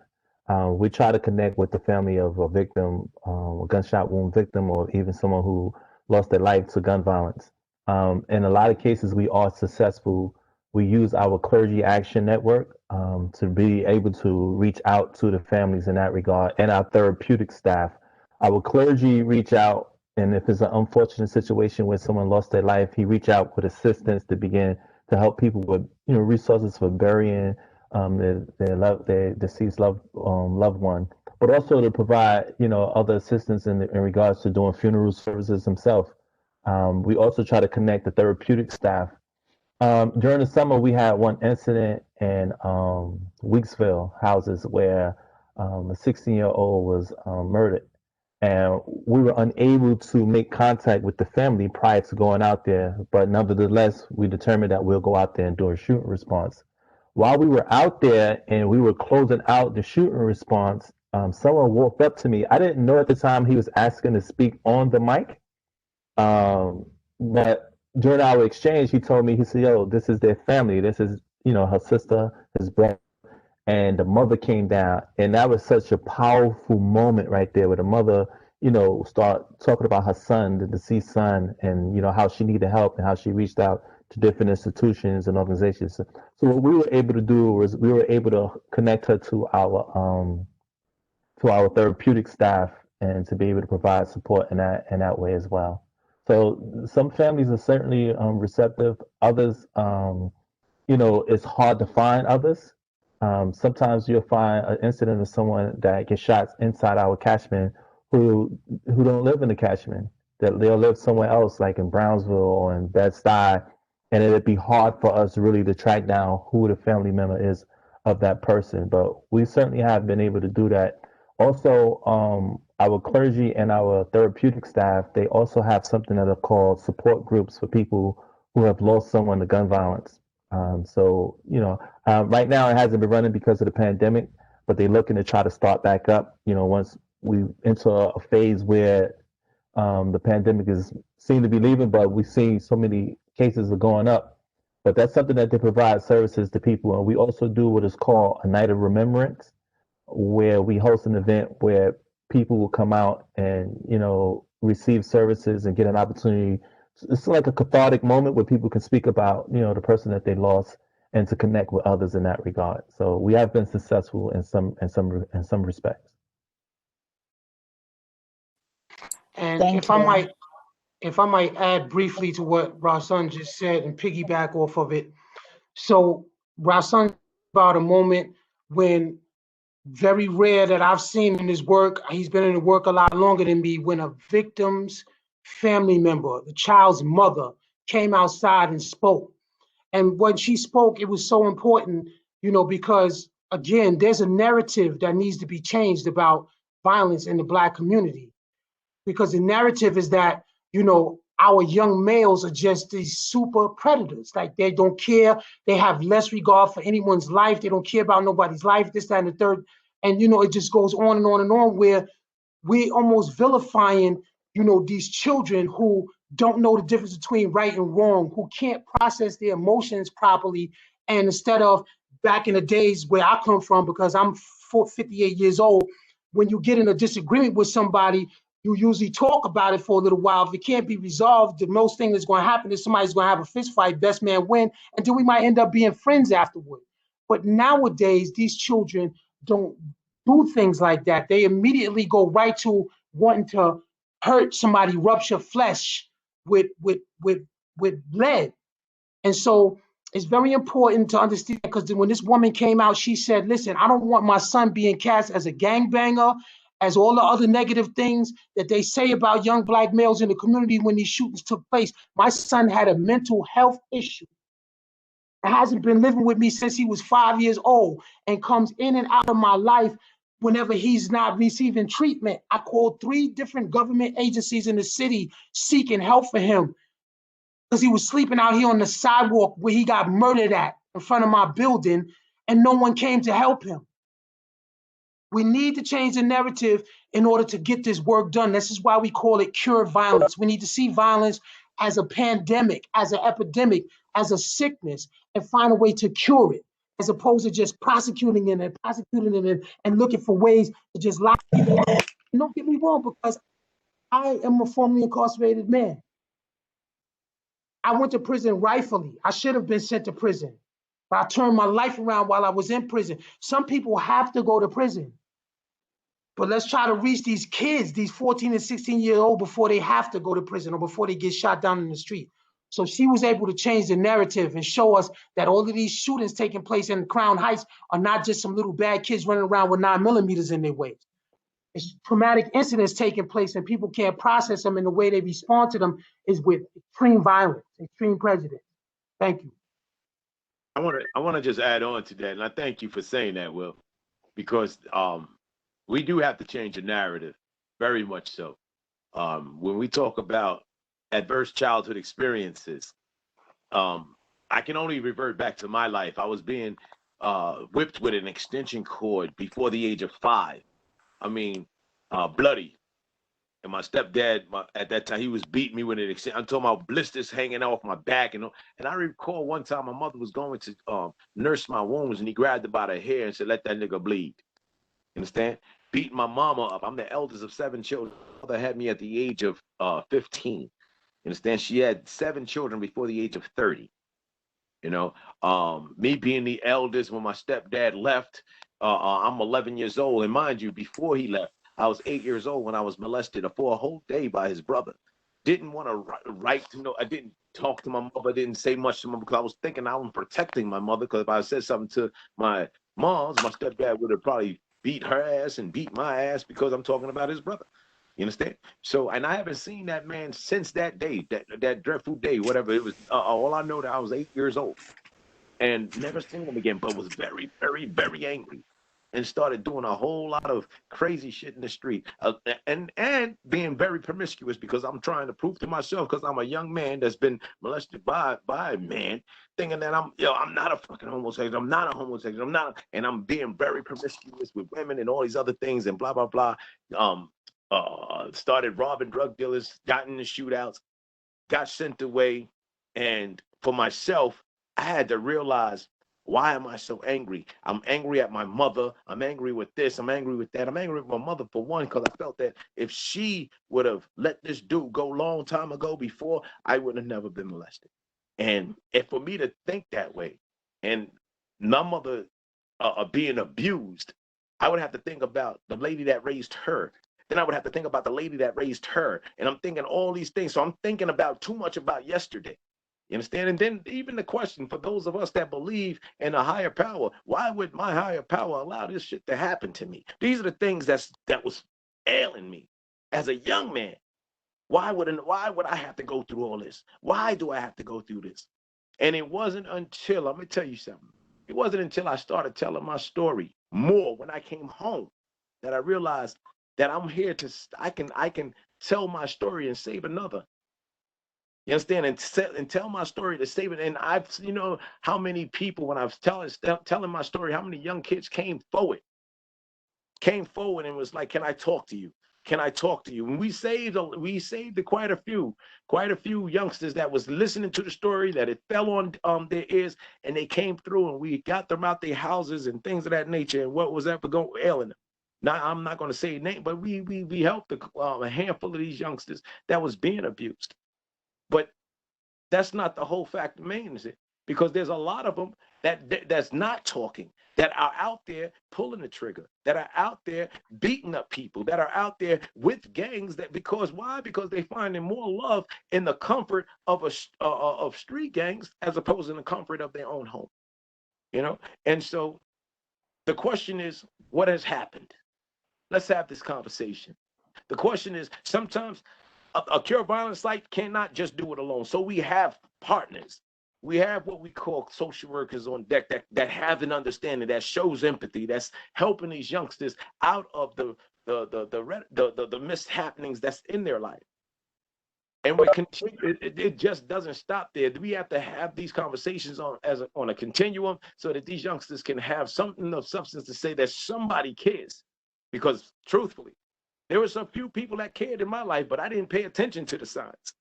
We try to connect with the family of a victim, a gunshot wound victim, or even someone who lost their life to gun violence. In a lot of cases, we are successful. We use our clergy action network to be able to reach out to the families in that regard, and our therapeutic staff. Our clergy reach out, and if it's an unfortunate situation where someone lost their life, he reach out with assistance to begin to help people with resources for burying their deceased loved one, but also to provide other assistance in regards to doing funeral services himself. We also try to connect the therapeutic staff. During the summer, we had one incident in Weeksville houses where a 16-year-old was murdered, and we were unable to make contact with the family prior to going out there. But nevertheless, we determined that we'll go out there and do a shooting response. While we were out there and we were closing out the shooting response, someone walked up to me. I didn't know at the time he was asking to speak on the mic. But during our exchange, he told me, he said, "Yo, this is their family. This is, her sister, his brother." And the mother came down, and that was such a powerful moment right there, where the mother, start talking about her son, the deceased son, and how she needed help and how she reached out to different institutions and organizations. So what we were able to do was we were able to connect her to our therapeutic staff, and to be able to provide support in that way as well. So some families are certainly receptive. Others, it's hard to find others. Sometimes you'll find an incident of someone that gets shot inside our catchment who don't live in the catchment. That they'll live somewhere else, like in Brownsville or in Bed-Stuy, and it'd be hard for us really to track down who the family member is of that person. But we certainly have been able to do that. Also, our clergy and our therapeutic staff, they also have something that are called support groups for people who have lost someone to gun violence. Right now it hasn't been running because of the pandemic, but they're looking to try to start back up, once we enter a phase where the pandemic is seem to be leaving, but we see so many cases are going up. But that's something that they provide services to people. And we also do what is called a Night of Remembrance, where we host an event where people will come out and, receive services and get an opportunity. It's like a cathartic moment where people can speak about, the person that they lost, and to connect with others in that regard. So we have been successful in some respects. And if I might add briefly to what Rasan just said and piggyback off of it. So Rasan about a moment when very rare that I've seen in his work, he's been in the work a lot longer than me, when a victim's family member, the child's mother, came outside and spoke. And when she spoke, it was so important, because again, there's a narrative that needs to be changed about violence in the Black community. Because the narrative is that, our young males are just these super predators. Like, they don't care. They have less regard for anyone's life. They don't care about nobody's life, this, that, and the third. And, it just goes on and on and on, where we almost vilifying, these children who don't know the difference between right and wrong, who can't process their emotions properly. And instead of back in the days where I come from, because I'm 58 years old, when you get in a disagreement with somebody, you usually talk about it for a little while. If it can't be resolved, the most thing that's going to happen is somebody's going to have a fist fight, best man win, and then we might end up being friends afterward. But nowadays, these children don't do things like that. They immediately go right to wanting to hurt somebody, rupture flesh with lead. And so it's very important to understand, because when this woman came out, she said, "Listen, I don't want my son being cast as a gangbanger, as all the other negative things that they say about young Black males in the community when these shootings took place. My son had a mental health issue. It hasn't been living with me since he was 5 years old, and comes in and out of my life whenever he's not receiving treatment. I called 3 different government agencies in the city seeking help for him. because he was sleeping out here on the sidewalk where he got murdered at in front of my building, and no one came to help him. We need to change the narrative in order to get this work done. This is why we call it cure violence. We need to see violence as a pandemic, as an epidemic, as a sickness, and find a way to cure it, as opposed to just prosecuting it and looking for ways to just lock people up. And don't get me wrong, because I am a formerly incarcerated man. I went to prison rightfully. I should have been sent to prison, but I turned my life around while I was in prison. Some people have to go to prison. But let's try to reach these kids, these 14 and 16-year-old, before they have to go to prison or before they get shot down in the street. So she was able to change the narrative and show us that all of these shootings taking place in Crown Heights are not just some little bad kids running around with 9mm in their waist. It's traumatic incidents taking place, and people can't process them, and the way they respond to them is with extreme violence, extreme prejudice. Thank you. I want to just add on to that, and I thank you for saying that, Will, because we do have to change the narrative, very much so. When we talk about adverse childhood experiences, I can only revert back to my life. I was being whipped with an extension cord before the age of 5. I mean, bloody. And my stepdad, at that time, he was beating me with an extension. I'm talking about blisters hanging off my back. And I recall one time my mother was going to nurse my wounds, and he grabbed her by the hair and said, "Let that nigga bleed." You understand? Beating my mama up. I'm the eldest of 7 children. My mother had me at the age of 15. You understand? She had 7 children before the age of 30. You know, me being the eldest when my stepdad left, I'm 11 years old. And mind you, before he left, I was 8 years old when I was molested for a whole day by his brother. Didn't want to write to know. I didn't talk to my mother. Didn't say much to my mother because I was thinking I was protecting my mother. Because if I said something to my mom's, my stepdad would have probably beat her ass and beat my ass because I'm talking about his brother. You understand? So, and I haven't seen that man since that day, that dreadful day, whatever it was. All I know that I was 8 years old and never seen him again, but was very, very, very angry and started doing a whole lot of crazy shit in the street and being very promiscuous because I'm trying to prove to myself, because I'm a young man that's been molested by a man, thinking that I'm not a fucking homosexual. I'm not a homosexual. And I'm being very promiscuous with women and all these other things and blah, blah, blah. Started robbing drug dealers, got in the shootouts, got sent away. And for myself, I had to realize, why am I so angry? I'm angry at my mother. I'm angry with this. I'm angry with that. I'm angry with my mother, for one, because I felt that if she would have let this dude go a long time ago before, I would have never been molested. And for me to think that way, and my mother being abused, I would have to think about the lady that raised her. Then I would have to think about the lady that raised her. And I'm thinking all these things. So I'm thinking about too much about yesterday. You understand? And then even the question for those of us that believe in a higher power, why would my higher power allow this shit to happen to me? These are the things that was ailing me as a young man. Why would I have to go through all this? Why do I have to go through this? And it wasn't until, let me tell you something. It wasn't until I started telling my story more when I came home that I realized that I'm here to, I can tell my story and save another. You understand? And tell my story to save it. And I've, how many people, when I was telling my story, how many young kids came forward and was like, "Can I talk to you? Can I talk to you?" And we saved quite a few youngsters that was listening to the story, that it fell on their ears, and they came through, and we got them out their houses and things of that nature. And what was ever ailing them? Now, I'm not going to say name, but we helped a handful of these youngsters that was being abused. But that's not the whole fact remains it, because there's a lot of them that's not talking, that are out there pulling the trigger, that are out there beating up people, that are out there with gangs. Why? Because they finding more love in the comfort of of street gangs as opposed to the comfort of their own home. And so the question is, what has happened? Let's have this conversation. The question is, sometimes a cure violence site cannot just do it alone. So we have partners. We have what we call social workers on deck that have an understanding, that shows empathy, that's helping these youngsters out of the mishappenings that's in their life. And we continue, it just doesn't stop there. We have to have these conversations on a continuum so that these youngsters can have something of substance to say that somebody cares. Because truthfully, there were some few people that cared in my life, but I didn't pay attention to the signs.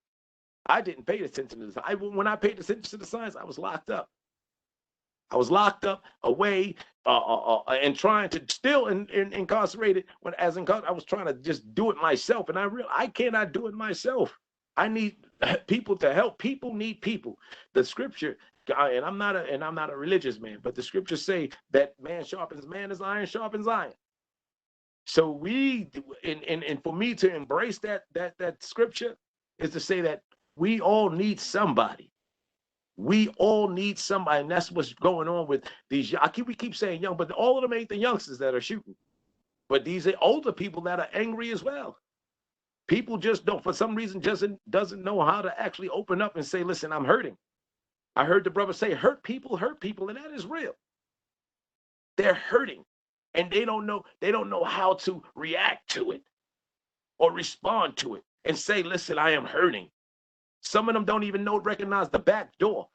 I didn't pay attention to the signs. When I paid attention to the signs, I was locked up. I was locked up, away, and trying to still incarcerated. I was trying to just do it myself, and I cannot do it myself. I need people to help. People need people. The scripture, and I'm not a religious man, but the scriptures say that man sharpens man as iron sharpens iron. So and for me to embrace that scripture is to say that we all need somebody. We all need somebody, and that's what's going on with these. We keep saying young, but all of them ain't the youngsters that are shooting. But these are older people that are angry as well. People just don't, for some reason, doesn't know how to actually open up and say, listen, I'm hurting. I heard the brother say, hurt people, and that is real. They're hurting, and they don't know how to react to it or respond to it and say, listen, I am hurting. Some of them don't even recognize the back door.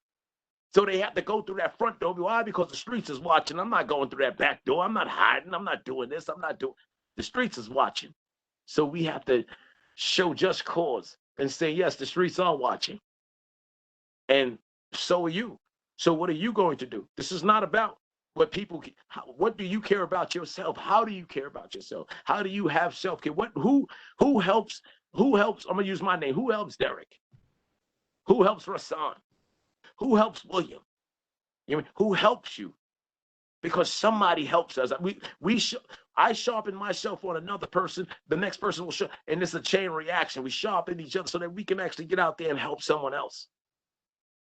So they have to go through that front door. Why? Because the streets is watching. I'm not going through that back door. I'm not hiding. I'm not doing this. The streets is watching. So we have to show just cause and say, yes, the streets are watching. And so are you. So what are you going to do? This is not about what do you care about yourself? How do you care about yourself? How do you have self-care? Who helps? I'm going to use my name. Who helps Derek? Who helps Rasan? Who helps William? Who helps you? Because somebody helps us. I sharpen myself on another person. The next person will sharpen, and it's a chain reaction. We sharpen each other so that we can actually get out there and help someone else.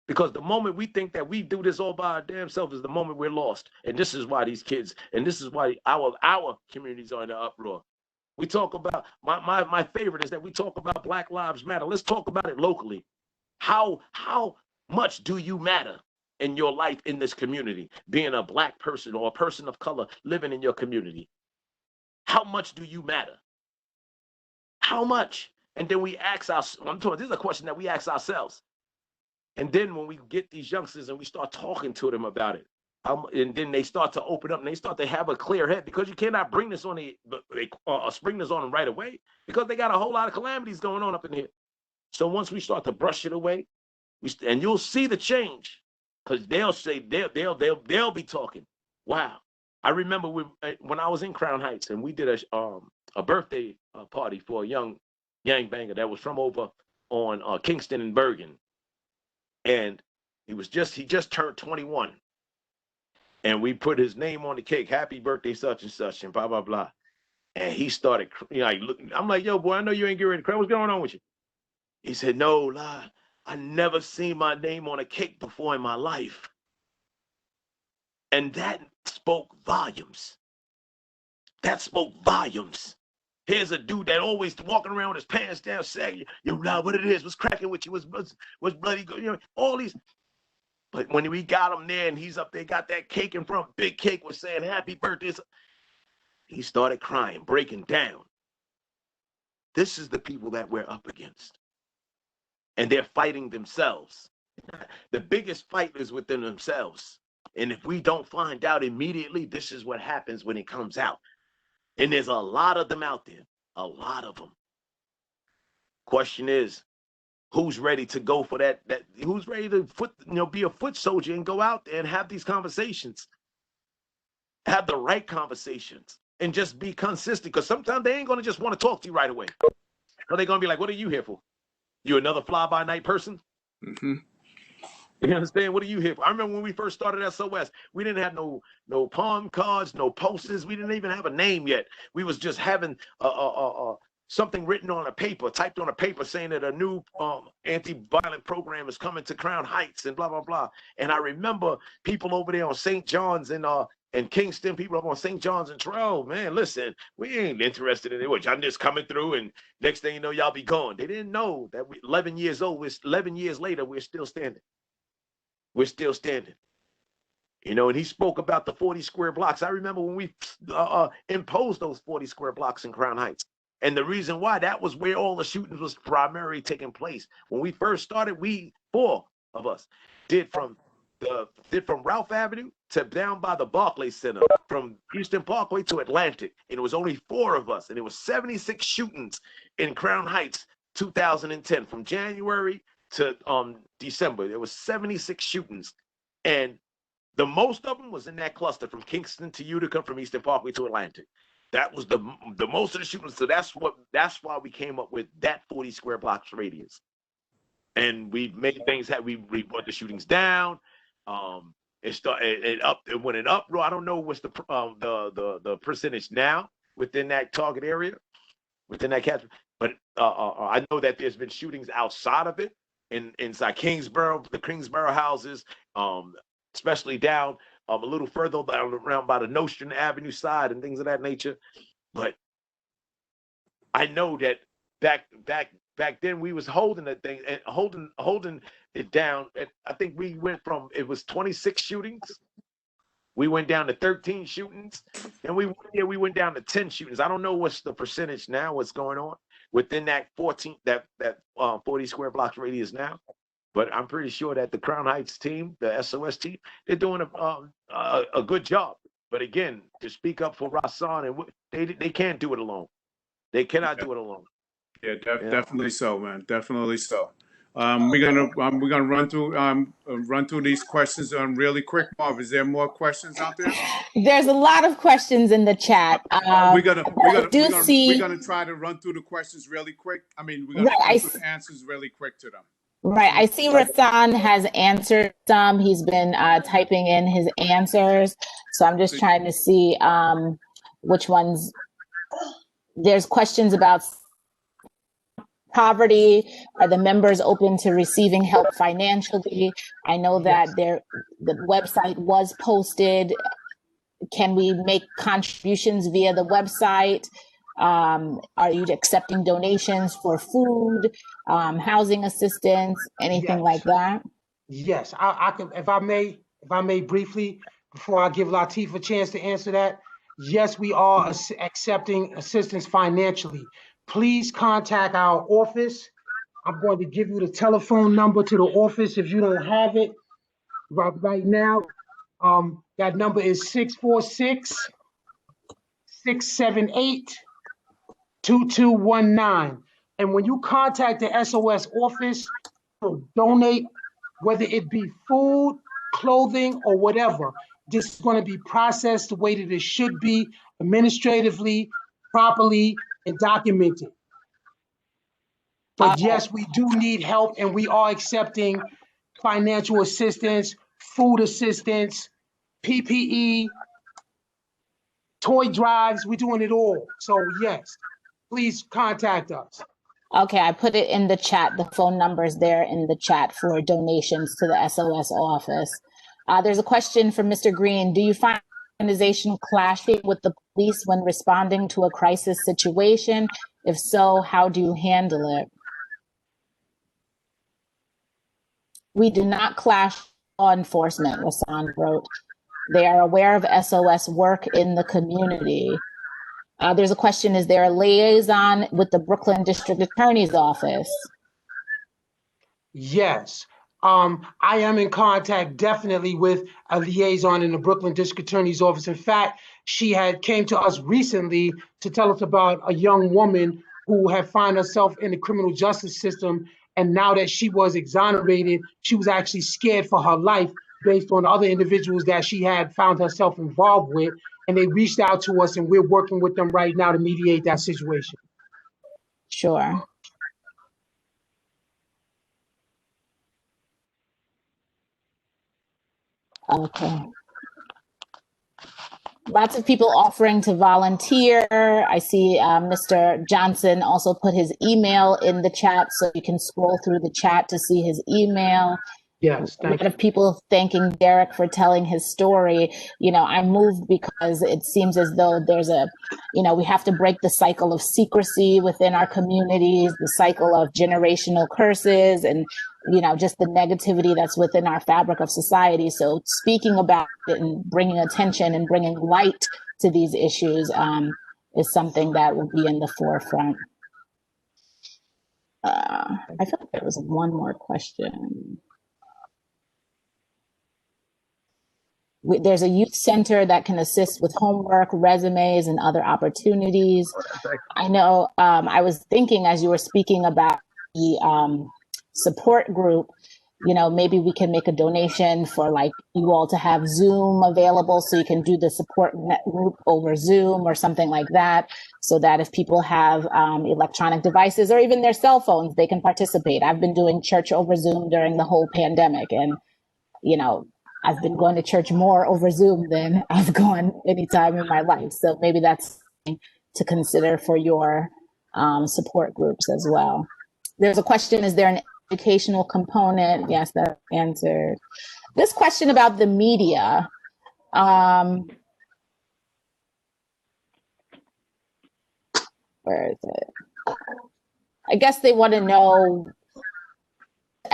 Because the moment we think that we do this all by our damn self is the moment we're lost. And this is why these kids, and this is why our communities are in an uproar. We talk about, my favorite is that we talk about Black Lives Matter. Let's talk about it locally. How much do you matter in your life in this community, being a Black person or a person of color living in your community? How much do you matter? How much? And then we ask ourselves, this is a question that we ask ourselves. And then when we get these youngsters and we start talking to them about it, and then they start to open up and they start to have a clear head, because you cannot bring this on spring this on them right away, because they got a whole lot of calamities going on up in here. So once we start to brush it away, and you'll see the change, because they'll say they'll be talking. Wow, I remember when I was in Crown Heights and we did a birthday party for a young gangbanger that was from over on Kingston and Bergen. And he just turned 21. And we put his name on the cake, happy birthday, such and such, and blah, blah, blah. And he started, looking. I'm like, yo, boy, I know you ain't getting ready to cry. What's going on with you? He said, no, lie. I never seen my name on a cake before in my life. And that spoke volumes. That spoke volumes. Here's a dude that always walking around with his pants down saying, yo, lie, what it is, what's cracking with you, what's bloody, all these. But when we got him there and he's up there, got that cake in front, big cake, was saying happy birthday, he started crying, breaking down. This is the people that we're up against. And they're fighting themselves. The biggest fight is within themselves. And if we don't find out immediately, this is what happens when it comes out. And there's a lot of them out there, a lot of them. Question is, who's ready to go for that? Who's ready to be a foot soldier and go out there and have these conversations, have the right conversations, and just be consistent? Because sometimes they ain't gonna just want to talk to you right away. Or they're gonna be like, "What are you here for? You another fly-by-night person?" Mm-hmm. You understand? What are you here for? I remember when we first started SOS, we didn't have no palm cards, no posters. We didn't even have a name yet. We was just having something written on a paper, typed on a paper, saying that a new anti-violent program is coming to Crown Heights and blah, blah, blah. And I remember people over there on St. John's and Kingston, people up on St. John's and Terrell, man, listen, we ain't interested in it. I'm just coming through, and next thing you know, y'all be gone. They didn't know that 11 years later, we're still standing. We're still standing. And he spoke about the 40 square blocks. I remember when we imposed those 40 square blocks in Crown Heights. And the reason why, that was where all the shootings was primarily taking place. When we first started, four of us did from Ralph Avenue to down by the Barclays Center, from Houston Parkway to Atlantic. And it was only four of us. And it was 76 shootings in Crown Heights, 2010, from January to December. There was 76 shootings. And the most of them was in that cluster from Kingston to Utica, from Eastern Parkway to Atlantic. That was the most of the shootings. So that's why we came up with that 40 square blocks radius. And we made things we brought the shootings down. It went in uproar. I don't know what's the percentage now within that target area, within that catchment. But I know that there's been shootings outside of it, inside Kingsborough, the Kingsborough houses, especially down a little further down around by the Nostrand Avenue side and things of that nature. But I know that back then we was holding that thing and holding it down. I think we went from, it was 26 shootings. We went down to 13 shootings, and we went down to 10 shootings. I don't know what's the percentage now, what's going on within that 40 square blocks radius now. But I'm pretty sure that the Crown Heights team, the SOS team, they're doing a good job. But again, to speak up for Rasan, and they can't do it alone. They cannot do it alone. Yeah, definitely so, man. Definitely so. We're gonna run through these questions really quick. Marv, is there more questions out there? There's a lot of questions in the chat. We're gonna try to run through the questions really quick. I mean, we're gonna run through the answers really quick to them. Right. I see Rasan has answered some. He's been typing in his answers. So I'm just trying to see which ones. There's questions about poverty. Are the members open to receiving help financially? I know that the website was posted. Can we make contributions via the website? Are you accepting donations for food, housing assistance, anything like that? Yes, I can. If I may briefly, before I give Latif a chance to answer that. Yes, we are accepting assistance financially. Please contact our office. I'm going to give you the telephone number to the office if you don't have it right now. That number is 646-678-2219. And when you contact the SOS office to donate, whether it be food, clothing, or whatever, this is going to be processed the way that it should be, administratively, properly, and documented. But yes, we do need help, and we are accepting financial assistance, food assistance, PPE, toy drives. We're doing it all. So yes, please contact us. Okay, I put it in the chat. The phone number is there in the chat for donations to the SOS office. There's a question from Mr. Green. Do you find organization clashing with the police when responding to a crisis situation? If so, how do you handle it? We do not clash law enforcement, Rasan wrote. They are aware of SOS work in the community. There's a question, is there a liaison with the Brooklyn District Attorney's Office? Yes. I am in contact definitely with a liaison in the Brooklyn District Attorney's Office. In fact, she came to us recently to tell us about a young woman who had found herself in the criminal justice system. And now that she was exonerated, she was actually scared for her life based on other individuals that she had found herself involved with. And they reached out to us, and we're working with them right now to mediate that situation. Sure. Okay. Lots of people offering to volunteer. I see Mr. Johnson also put his email in the chat, so you can scroll through the chat to see his email. Yes, a lot of people thanking Derek for telling his story. You know, I'm moved because it seems as though there's we have to break the cycle of secrecy within our communities, the cycle of generational curses, and, just the negativity that's within our fabric of society. So speaking about it and bringing attention and bringing light to these issues is something that will be in the forefront. I feel like there was one more question. There's a youth center that can assist with homework, resumes, and other opportunities. I know I was thinking as you were speaking about the support group, you know, maybe we can make a donation for like you all to have Zoom available so you can do the support group over Zoom or something like that, so that if people have electronic devices or even their cell phones, they can participate. I've been doing church over Zoom during the whole pandemic, and, you know, I've been going to church more over Zoom than I've gone any time in my life. So maybe that's something to consider for your support groups as well. There's a question, is there an educational component? Yes, that answered. This question about the media. Where is it? I guess they want to know,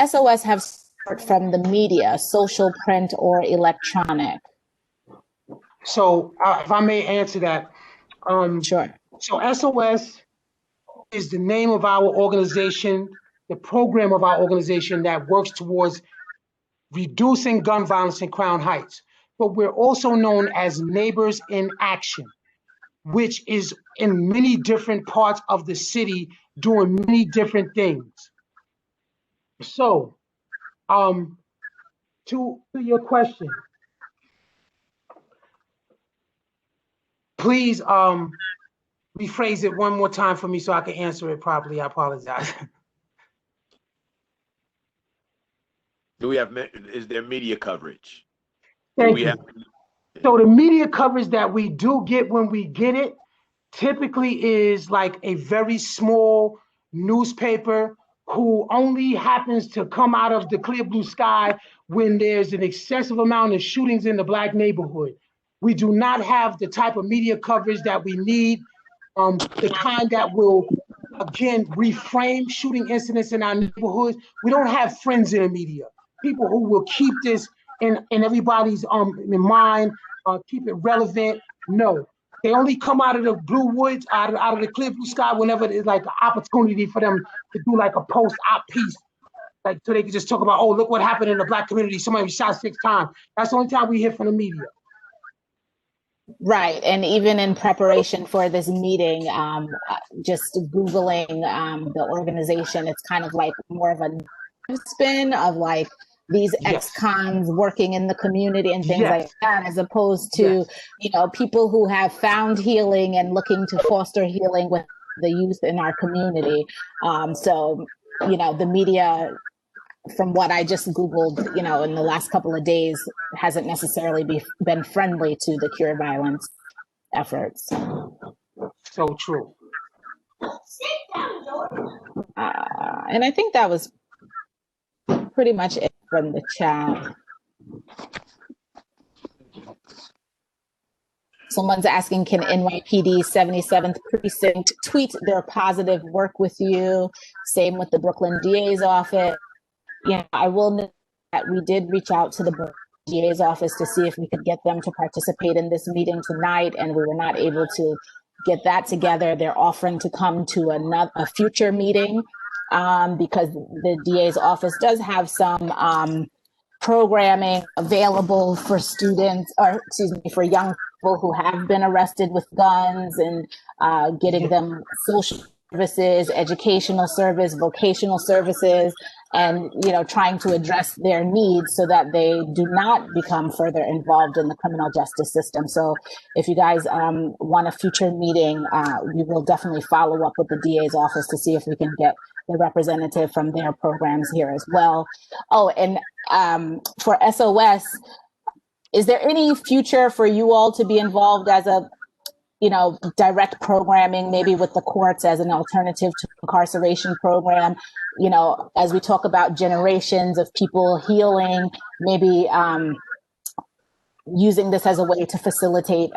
SOS have support from the media, social, print, or electronic? So if I may answer that. Sure. So SOS is the name of our organization, the program of our organization that works towards reducing gun violence in Crown Heights. But we're also known as Neighbors in Action, which is in many different parts of the city doing many different things. So, to your question, please rephrase it one more time for me so I can answer it properly. I apologize. Do we have, is there media coverage? Thank you. So the media coverage that we do get when we get it typically is like a very small newspaper who only happens to come out of the clear blue sky when there's an excessive amount of shootings in the Black neighborhood. We do not have the type of media coverage that we need, the kind that will, again, reframe shooting incidents in our neighborhoods. We don't have friends in the media, people who will keep this in everybody's in mind, keep it relevant. No, they only come out of the blue woods, out of the clear blue sky whenever there's like an opportunity for them to do like a post-op piece. Like, so they can just talk about, oh, look what happened in the Black community. Somebody was shot 6 times. That's the only time we hear from the media. Right. And even in preparation for this meeting, just Googling the organization, it's kind of like more of a spin of like these ex-cons working in the community and things like that, as opposed to, you know, people who have found healing and looking to foster healing with the youth in our community. So, you know, the media, from what I just Googled, you know, in the last couple of days, hasn't necessarily been friendly to the cure violence efforts. So true. And I think that was pretty much it from the chat. Someone's asking, can NYPD 77th Precinct tweet their positive work with you? Same with the Brooklyn DA's office. Yeah, I will note that we did reach out to the DA's office to see if we could get them to participate in this meeting tonight, and we were not able to get that together. They're offering to come to a future meeting because the DA's office does have some programming available for students, or excuse me, for young people who have been arrested with guns, and getting them social services, educational service, vocational services, and, you know, trying to address their needs so that they do not become further involved in the criminal justice system. So if you guys want a future meeting, we will definitely follow up with the DA's office to see if we can get the representative from their programs here as well. Oh, and for SOS, is there any future for you all to be involved as a, you know, direct programming, maybe with the courts as an alternative to incarceration program? You know, as we talk about generations of people healing, maybe using this as a way to facilitate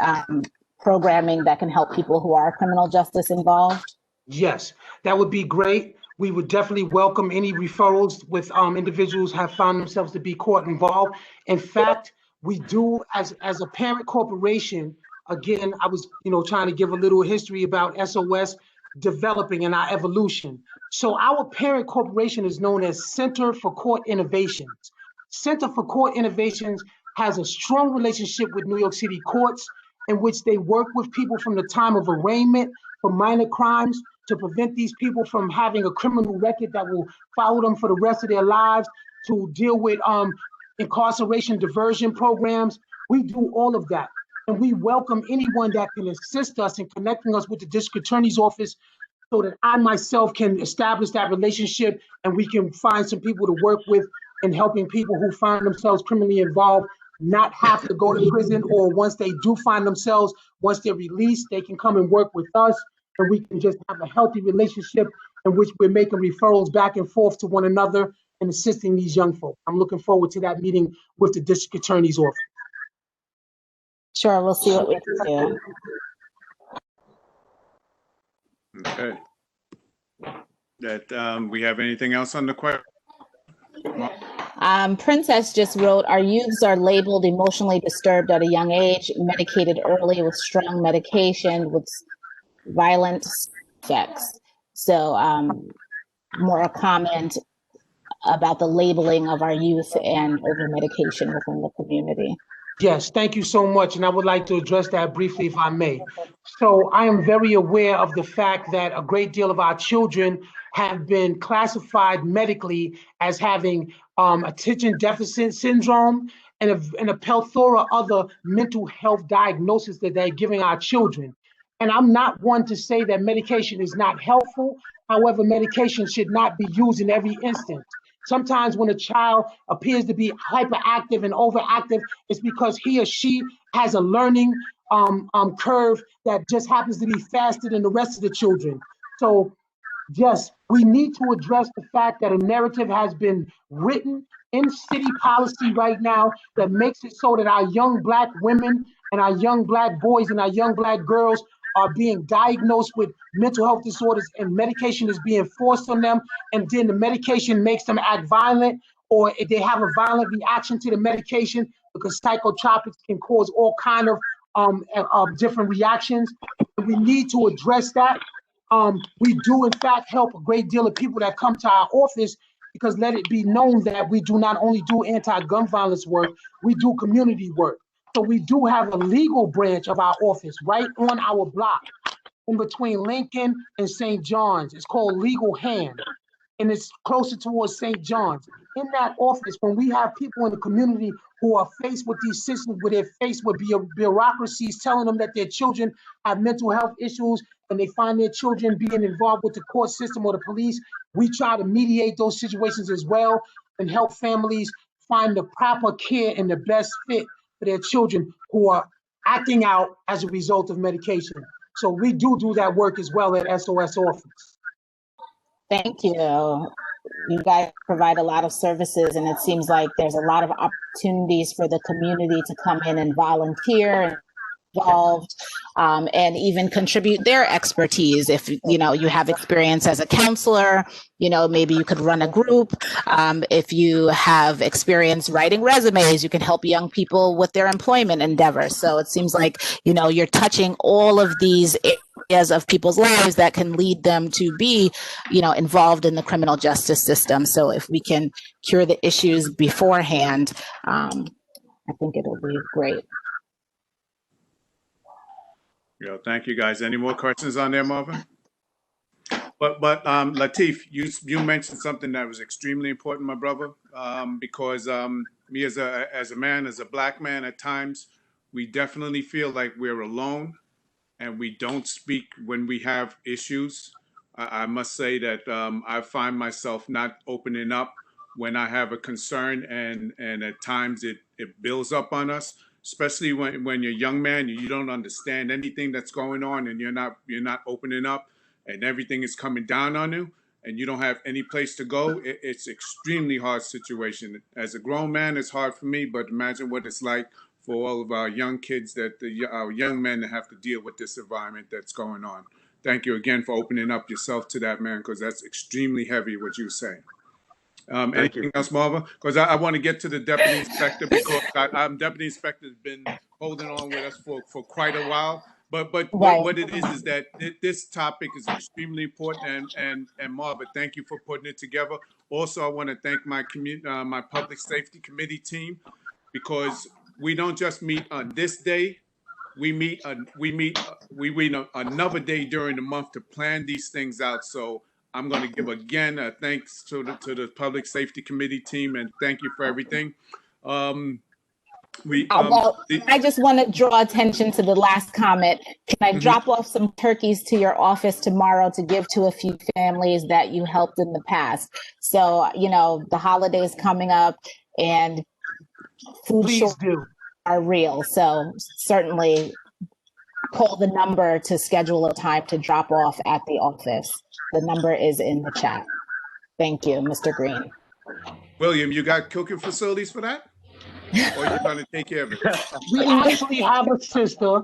programming that can help people who are criminal justice involved? Yes, that would be great. We would definitely welcome any referrals with individuals who have found themselves to be court involved. In fact, we do, as a parent corporation, Again, I was, trying to give a little history about SOS developing and our evolution. So our parent corporation is known as Center for Court Innovations. Center for Court Innovations has a strong relationship with New York City courts, in which they work with people from the time of arraignment for minor crimes to prevent these people from having a criminal record that will follow them for the rest of their lives, to deal with incarceration diversion programs. We do all of that. And we welcome anyone that can assist us in connecting us with the district attorney's office, so that I myself can establish that relationship and we can find some people to work with in helping people who find themselves criminally involved not have to go to prison, or once they do find themselves, once they're released, they can come and work with us, and we can just have a healthy relationship in which we're making referrals back and forth to one another and assisting these young folk. I'm looking forward to that meeting with the district attorney's office. Sure, we'll see what we can do. Okay. We have anything else on the question? Princess just wrote, our youths are labeled emotionally disturbed at a young age, medicated early with strong medication, with violent effects. So more a comment about the labeling of our youth and over medication within the community. Yes, thank you so much. And I would like to address that briefly, if I may. So I am very aware of the fact that a great deal of our children have been classified medically as having attention deficit syndrome and a plethora of other mental health diagnoses that they're giving our children. And I'm not one to say that medication is not helpful. However, medication should not be used in every instance. Sometimes when a child appears to be hyperactive and overactive, it's because he or she has a learning curve that just happens to be faster than the rest of the children. So yes, we need to address the fact that a narrative has been written in city policy right now that makes it so that our young Black women and our young Black boys and our young Black girls are being diagnosed with mental health disorders, and medication is being forced on them, and then the medication makes them act violent, or if they have a violent reaction to the medication, because psychotropics can cause all kind of different reactions. We need to address that. We do in fact help a great deal of people that come to our office, because let it be known that we do not only do anti-gun violence work, we do community work. So we do have a legal branch of our office right on our block in between Lincoln and St. John's. It's called Legal Hand, and it's closer towards St. John's. In that office, when we have people in the community who are faced with these systems, where they're faced with bureaucracies telling them that their children have mental health issues, and they find their children being involved with the court system or the police, we try to mediate those situations as well and help families find the proper care and the best fit for their children who are acting out as a result of medication. So we do that work as well at SOS office. Thank you. You guys provide a lot of services, and it seems like there's a lot of opportunities for the community to come in and volunteer and involved, and even contribute their expertise. If you have experience as a counselor, maybe you could run a group. If you have experience writing resumes, you can help young people with their employment endeavors. So it seems like you're touching all of these areas of people's lives that can lead them to be involved in the criminal justice system. So if we can cure the issues beforehand, I think it'll be great. Yeah, thank you guys. Any more questions on there, Marvin? But Lateef, you mentioned something that was extremely important, my brother, because me as a man, as a Black man, at times we definitely feel like we're alone and we don't speak when we have issues. I must say that I find myself not opening up when I have a concern, and at times it builds up on us. Especially when you're a young man, you don't understand anything that's going on, and you're not opening up, and everything is coming down on you, and you don't have any place to go. It's extremely hard situation. As a grown man, it's hard for me, but imagine what it's like for all of our young kids, our young men that have to deal with this environment that's going on. Thank you again for opening up yourself to that, man, because that's extremely heavy what you're saying. Anything else, Marva? Because I want to get to the deputy inspector, because Deputy Inspector has been holding on with us for quite a while. But Right. what it is that this topic is extremely important, and Marva, thank you for putting it together. Also, I want to thank my my public safety committee team, because we don't just meet on this day. We meet another day during the month to plan these things out. So I'm going to give again a thanks to the public safety committee team, and thank you for everything. Well, I just want to draw attention to the last comment. Can I drop off some turkeys to your office tomorrow to give to a few families that you helped in the past? So, you know, the holidays coming up and food shortages are real. So certainly call the number to schedule a time to drop off at the office. The number is in the chat. Thank you, Mr. Green. William, you got cooking facilities for that? Or you're going to take care of it? We actually have a sister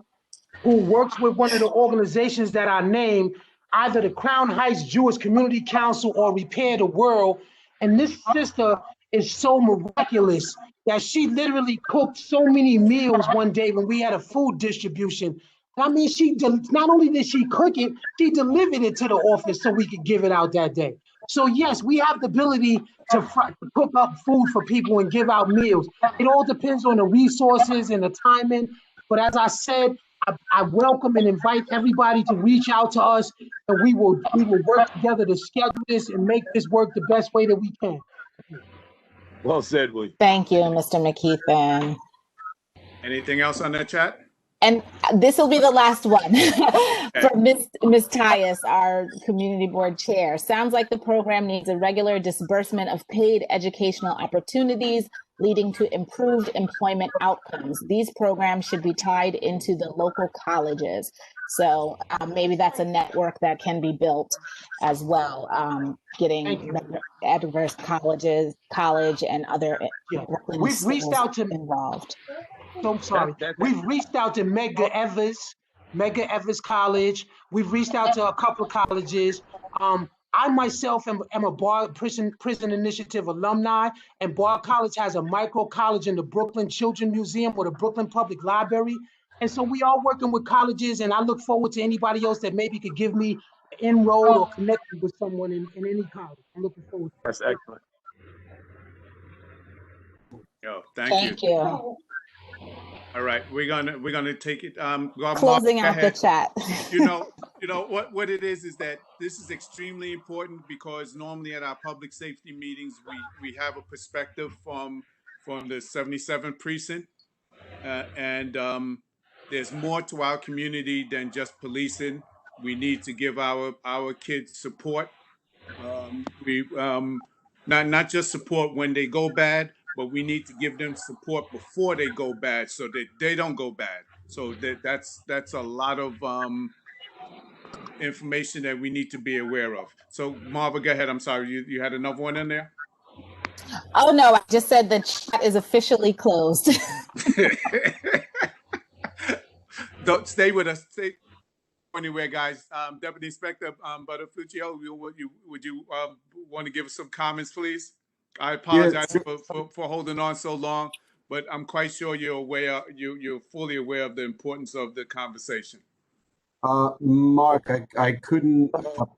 who works with one of the organizations that I named, either the Crown Heights Jewish Community Council or Repair the World. And this sister is so miraculous that she literally cooked so many meals one day when we had a food distribution. I mean, not only did she cook it, she delivered it to the office so we could give it out that day. So yes, we have the ability to cook up food for people and give out meals. It all depends on the resources and the timing. But as I said, I welcome and invite everybody to reach out to us, and we will work together to schedule this and make this work the best way that we can. Well said, William. Thank you, Mr. McKeithen. Anything else on that chat? And this will be the last one from Ms. Tyus, our community board chair. Sounds like the program needs a regular disbursement of paid educational opportunities leading to improved employment outcomes. These programs should be tied into the local colleges. So maybe that's a network that can be built as well, getting adverse college and other We've reached out to involved. So I'm sorry. We've reached out to Medgar Evers College. We've reached out to a couple of colleges. I myself am a Bard Prison Initiative alumni, and Bard College has a micro college in the Brooklyn Children's Museum or the Brooklyn Public Library. And so we are working with colleges, and I look forward to anybody else that maybe could give me an inroad or connection with someone in any college. I'm looking forward to That's excellent. Yo, thank you. All right, we're gonna take it. Closing out the chat. you know what it is that this is extremely important, because normally at our public safety meetings we have a perspective from the 77th precinct, and there's more to our community than just policing. We need to give our kids support. Not just support when they go bad, but we need to give them support before they go bad, so that they don't go bad. So that's a lot of information that we need to be aware of. So Marva, go ahead. I'm sorry, you had another one in there? Oh no, I just said the chat is officially closed. Don't stay with us. Stay anywhere, guys. Deputy Inspector Butterfuccio, would you want to give us some comments, please? I apologize for holding on so long, but I'm quite sure you're fully aware of the importance of the conversation. Mark, I couldn't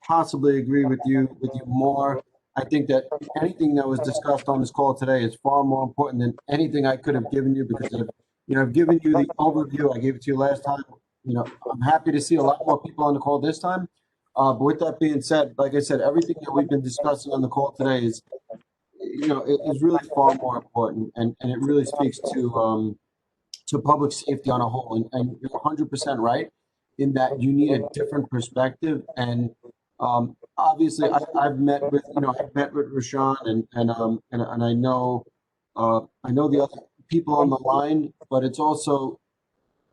possibly agree with you more. I think that anything that was discussed on this call today is far more important than anything I could have given you, because I've given you the overview. I gave it to you last time. I'm happy to see a lot more people on the call this time. But with that being said, like I said, everything that we've been discussing on the call today is really far more important, and it really speaks to public safety on a whole. And you're 100% right in that you need a different perspective. And obviously, I've met with Rashawn, and I know the other people on the line, but it's also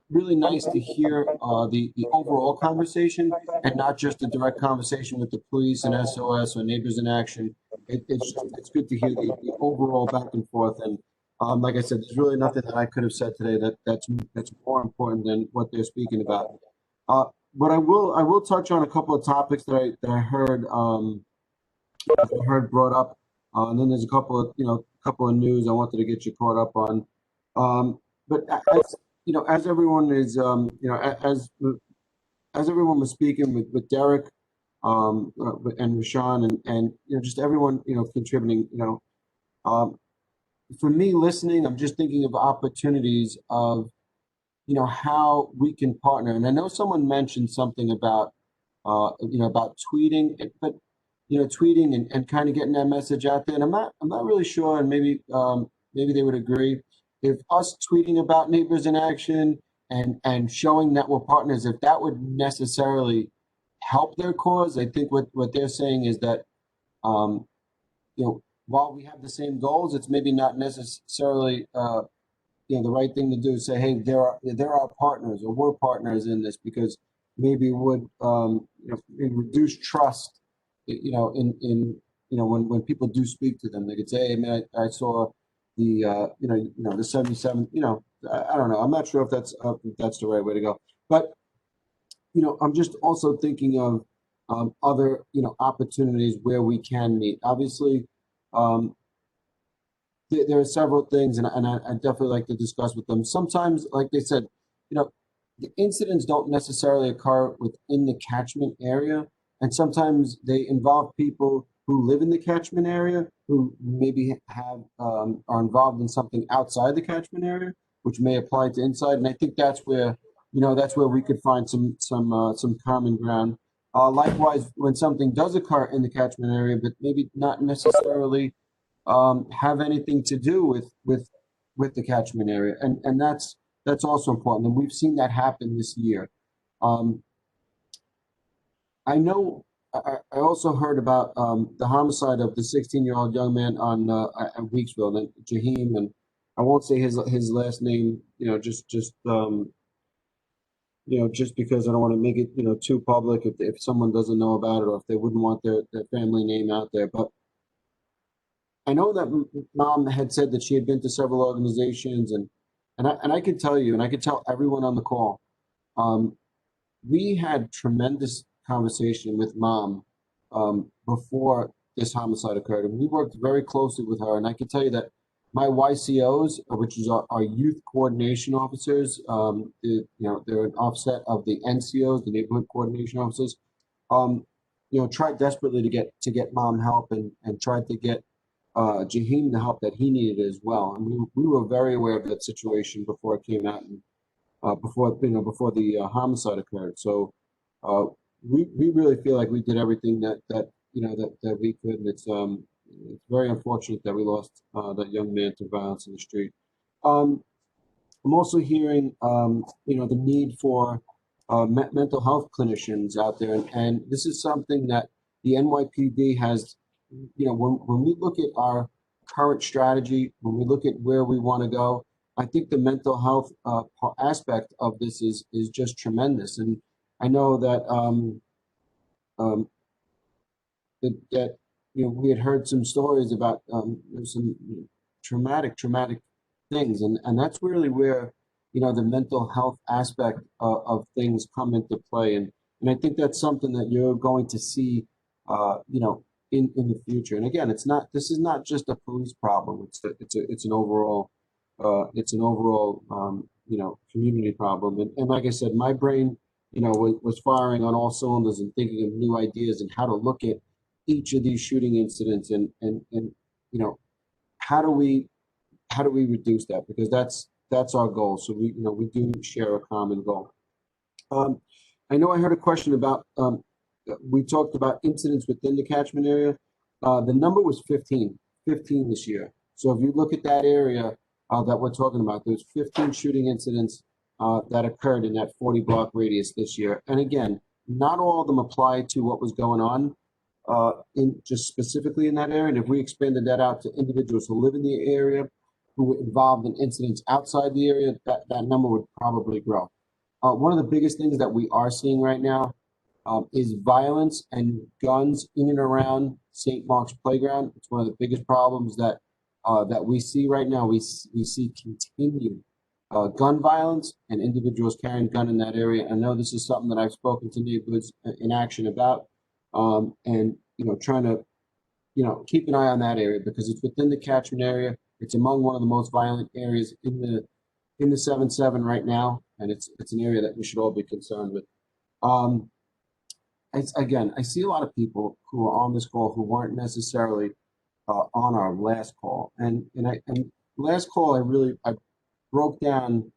really nice to hear the overall conversation, and not just a direct conversation with the police and SOS or Neighbors in Action. It's good to hear the overall back and forth. And like I said, there's really nothing that I could have said today that's more important than what they're speaking about. But I will touch on a couple of topics that I heard brought up, and then there's a couple of news I wanted to get you caught up on. But as as everyone is, as everyone was speaking with Derek, and Rashawn and just everyone, contributing, for me listening, I'm just thinking of opportunities of, how we can partner. And I know someone mentioned something about, about tweeting, but, tweeting and kind of getting that message out there. And I'm not really sure, and maybe they would agree, if us tweeting about Neighbors in Action and showing that we're partners, if that would necessarily help their cause. I think what they're saying is that, while we have the same goals, it's maybe not necessarily, the right thing to do is say, hey, there are partners, or we're partners in this, because maybe it would, reduce trust, when people do speak to them. They could say, hey, man, I saw the, the 77, I don't know. I'm not sure if that's the right way to go, but, I'm just also thinking of other, opportunities where we can meet. Obviously, there are several things, and I definitely like to discuss with them. Sometimes, like they said, the incidents don't necessarily occur within the catchment area, and sometimes they involve people who live in the catchment area who maybe are involved in something outside the catchment area, which may apply to inside. And I think that's where we could find some common ground. Likewise, when something does occur in the catchment area, but maybe not necessarily have anything to do with the catchment area, and that's also important. And we've seen that happen this year. I know. I also heard about the homicide of the 16-year-old young man on at Weeksville, and Jaheim, and I won't say his last name, just because I don't want to make it, too public if someone doesn't know about it, or if they wouldn't want their family name out there. But I know that Mom had said that she had been to several organizations, and I can tell you, and I can tell everyone on the call, we had tremendous conversation with Mom before this homicide occurred, and we worked very closely with her. And I can tell you that my YCOs, which is our youth coordination officers, they're an offset of the NCOs, the neighborhood coordination officers. Tried desperately to get Mom help, and tried to get Jaheim the help that he needed as well. And we were very aware of that situation before it came out, and before the homicide occurred. So we really feel like we did everything that we could. And it's very unfortunate that we lost that young man to violence in the street. I'm also hearing the need for mental health clinicians out there, and this is something that the NYPD has. When we look at our current strategy, when we look at where we want to go, I think the mental health aspect of this is just tremendous. And I know that that we had heard some stories about some traumatic things, and that's really where the mental health aspect of things come into play. And I think that's something that you're going to see in the future. And again, this is not just a police problem. It's an overall community problem. And like I said, my brain was firing on all cylinders and thinking of new ideas and how to look at each of these shooting incidents, and how do we reduce that, because that's our goal. So we do share a common goal. I know I heard a question about we talked about incidents within the catchment area. The number was 15 this year. So if you look at that area that we're talking about, there's 15 shooting incidents that occurred in that 40-block radius this year. And again, not all of them apply to what was going on in just specifically in that area. And if we expanded that out to individuals who live in the area, who were involved in incidents outside the area, that number would probably grow. One of the biggest things that we are seeing right now is violence and guns in and around St. Mark's Playground. It's one of the biggest problems that we see right now. We see continued gun violence and individuals carrying gun in that area. I know this is something that I've spoken to Neighborhoods in Action about, and trying to keep an eye on that area, because it's within the catchment area. It's among one of the most violent areas in in the 7-7 right now, and it's an area that we should all be concerned with. Again, I see a lot of people who are on this call who weren't necessarily on our last call, and last call I broke down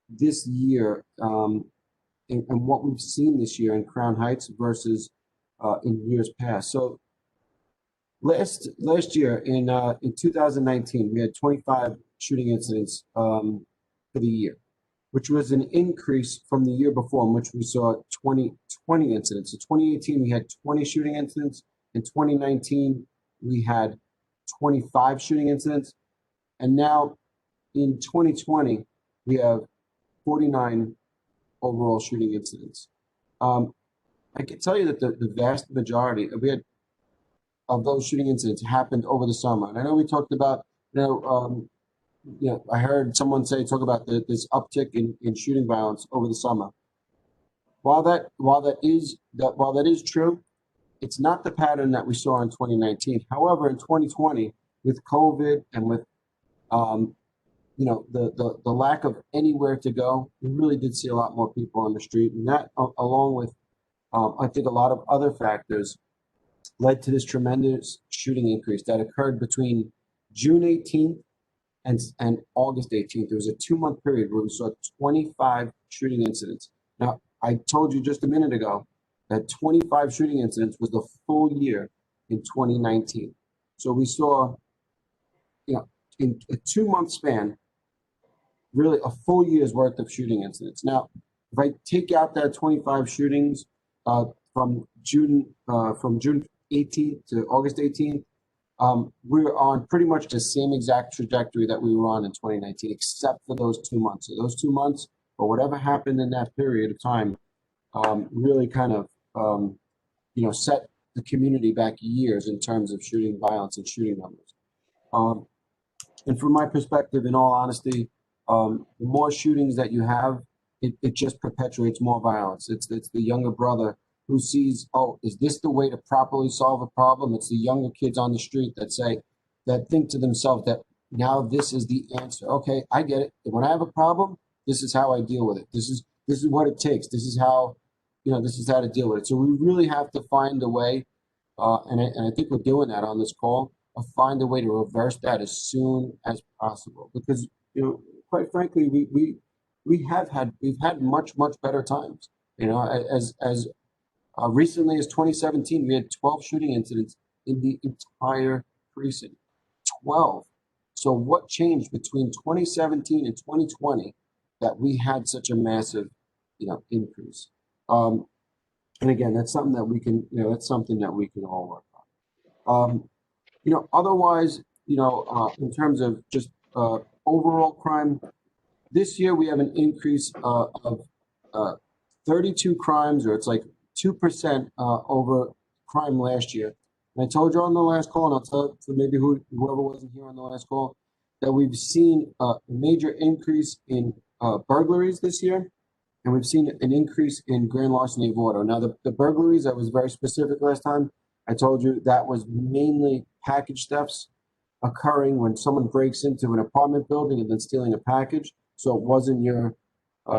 this year and what we've seen this year in Crown Heights versus in years past. So last year in 2019, we had 25 shooting incidents for the year, which was an increase from the year before, in which we saw 20 incidents. In 2018, we had 20 shooting incidents. In 2019, we had 25 shooting incidents. And now in 2020, we have 49 overall shooting incidents. I can tell you that the vast majority of those shooting incidents happened over the summer. And I know we talked about, I heard someone talk about this uptick in shooting violence over the summer. While that is true, it's not the pattern that we saw in 2019. However, in 2020, with COVID and with the lack of anywhere to go, we really did see a lot more people on the street, and that, along with I think a lot of other factors, led to this tremendous shooting increase that occurred between June 18th and August 18th. There was a 2-month period where we saw 25 shooting incidents. Now, I told you just a minute ago that 25 shooting incidents was the full year in 2019. So we saw, in a 2-month span, really a full year's worth of shooting incidents. Now, if I take out that 25 shootings from June 18th to August 18th, we're on pretty much the same exact trajectory that we were on in 2019, except for those 2 months. So those 2 months, or whatever happened in that period of time, really kind of, set the community back years in terms of shooting violence and shooting numbers. And from my perspective, in all honesty, the more shootings that you have, it just perpetuates more violence. It's the younger brother who sees, oh, is this the way to properly solve a problem? It's the younger kids on the street that think to themselves that now this is the answer. Okay, I get it. When I have a problem, this is how I deal with it. This is what it takes. This is how to deal with it. So we really have to find a way, and I think we're doing that on this call, find a way to reverse that as soon as possible. Because, quite frankly, we've had much better times. As recently as 2017, we had 12 shooting incidents in the entire precinct. 12. So what changed between 2017 and 2020 that we had such a massive, increase? And again, that's something that we can, all work on. Otherwise, in terms of just overall crime, this year we have an increase of 32 crimes, or it's like 2% over crime last year. And I told you on the last call, and I'll tell for maybe whoever wasn't here on the last call, that we've seen a major increase in burglaries this year, and we've seen an increase in grand larceny of auto. Now, the burglaries, I was very specific last time. I told you that was mainly package thefts occurring when someone breaks into an apartment building and then stealing a package. So it wasn't your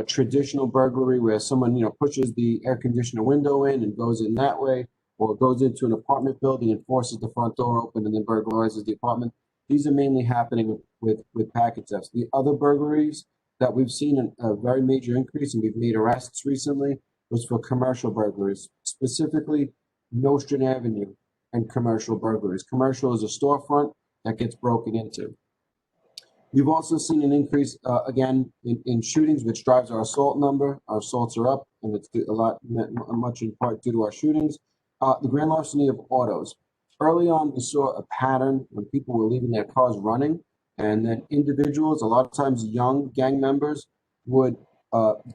traditional burglary where someone, pushes the air conditioner window in and goes in that way, or goes into an apartment building and forces the front door open and then burglarizes the apartment. These are mainly happening with package thefts. The other burglaries that we've seen a very major increase, and we've made arrests recently, was for commercial burglaries, specifically Nostrand Avenue and commercial burglaries. Commercial is a storefront that gets broken into. We've also seen an increase, again, in shootings, which drives our assault number. Our assaults are up, and it's much in part due to our shootings. The grand larceny of autos. Early on, we saw a pattern when people were leaving their cars running, and then individuals, a lot of times young gang members, would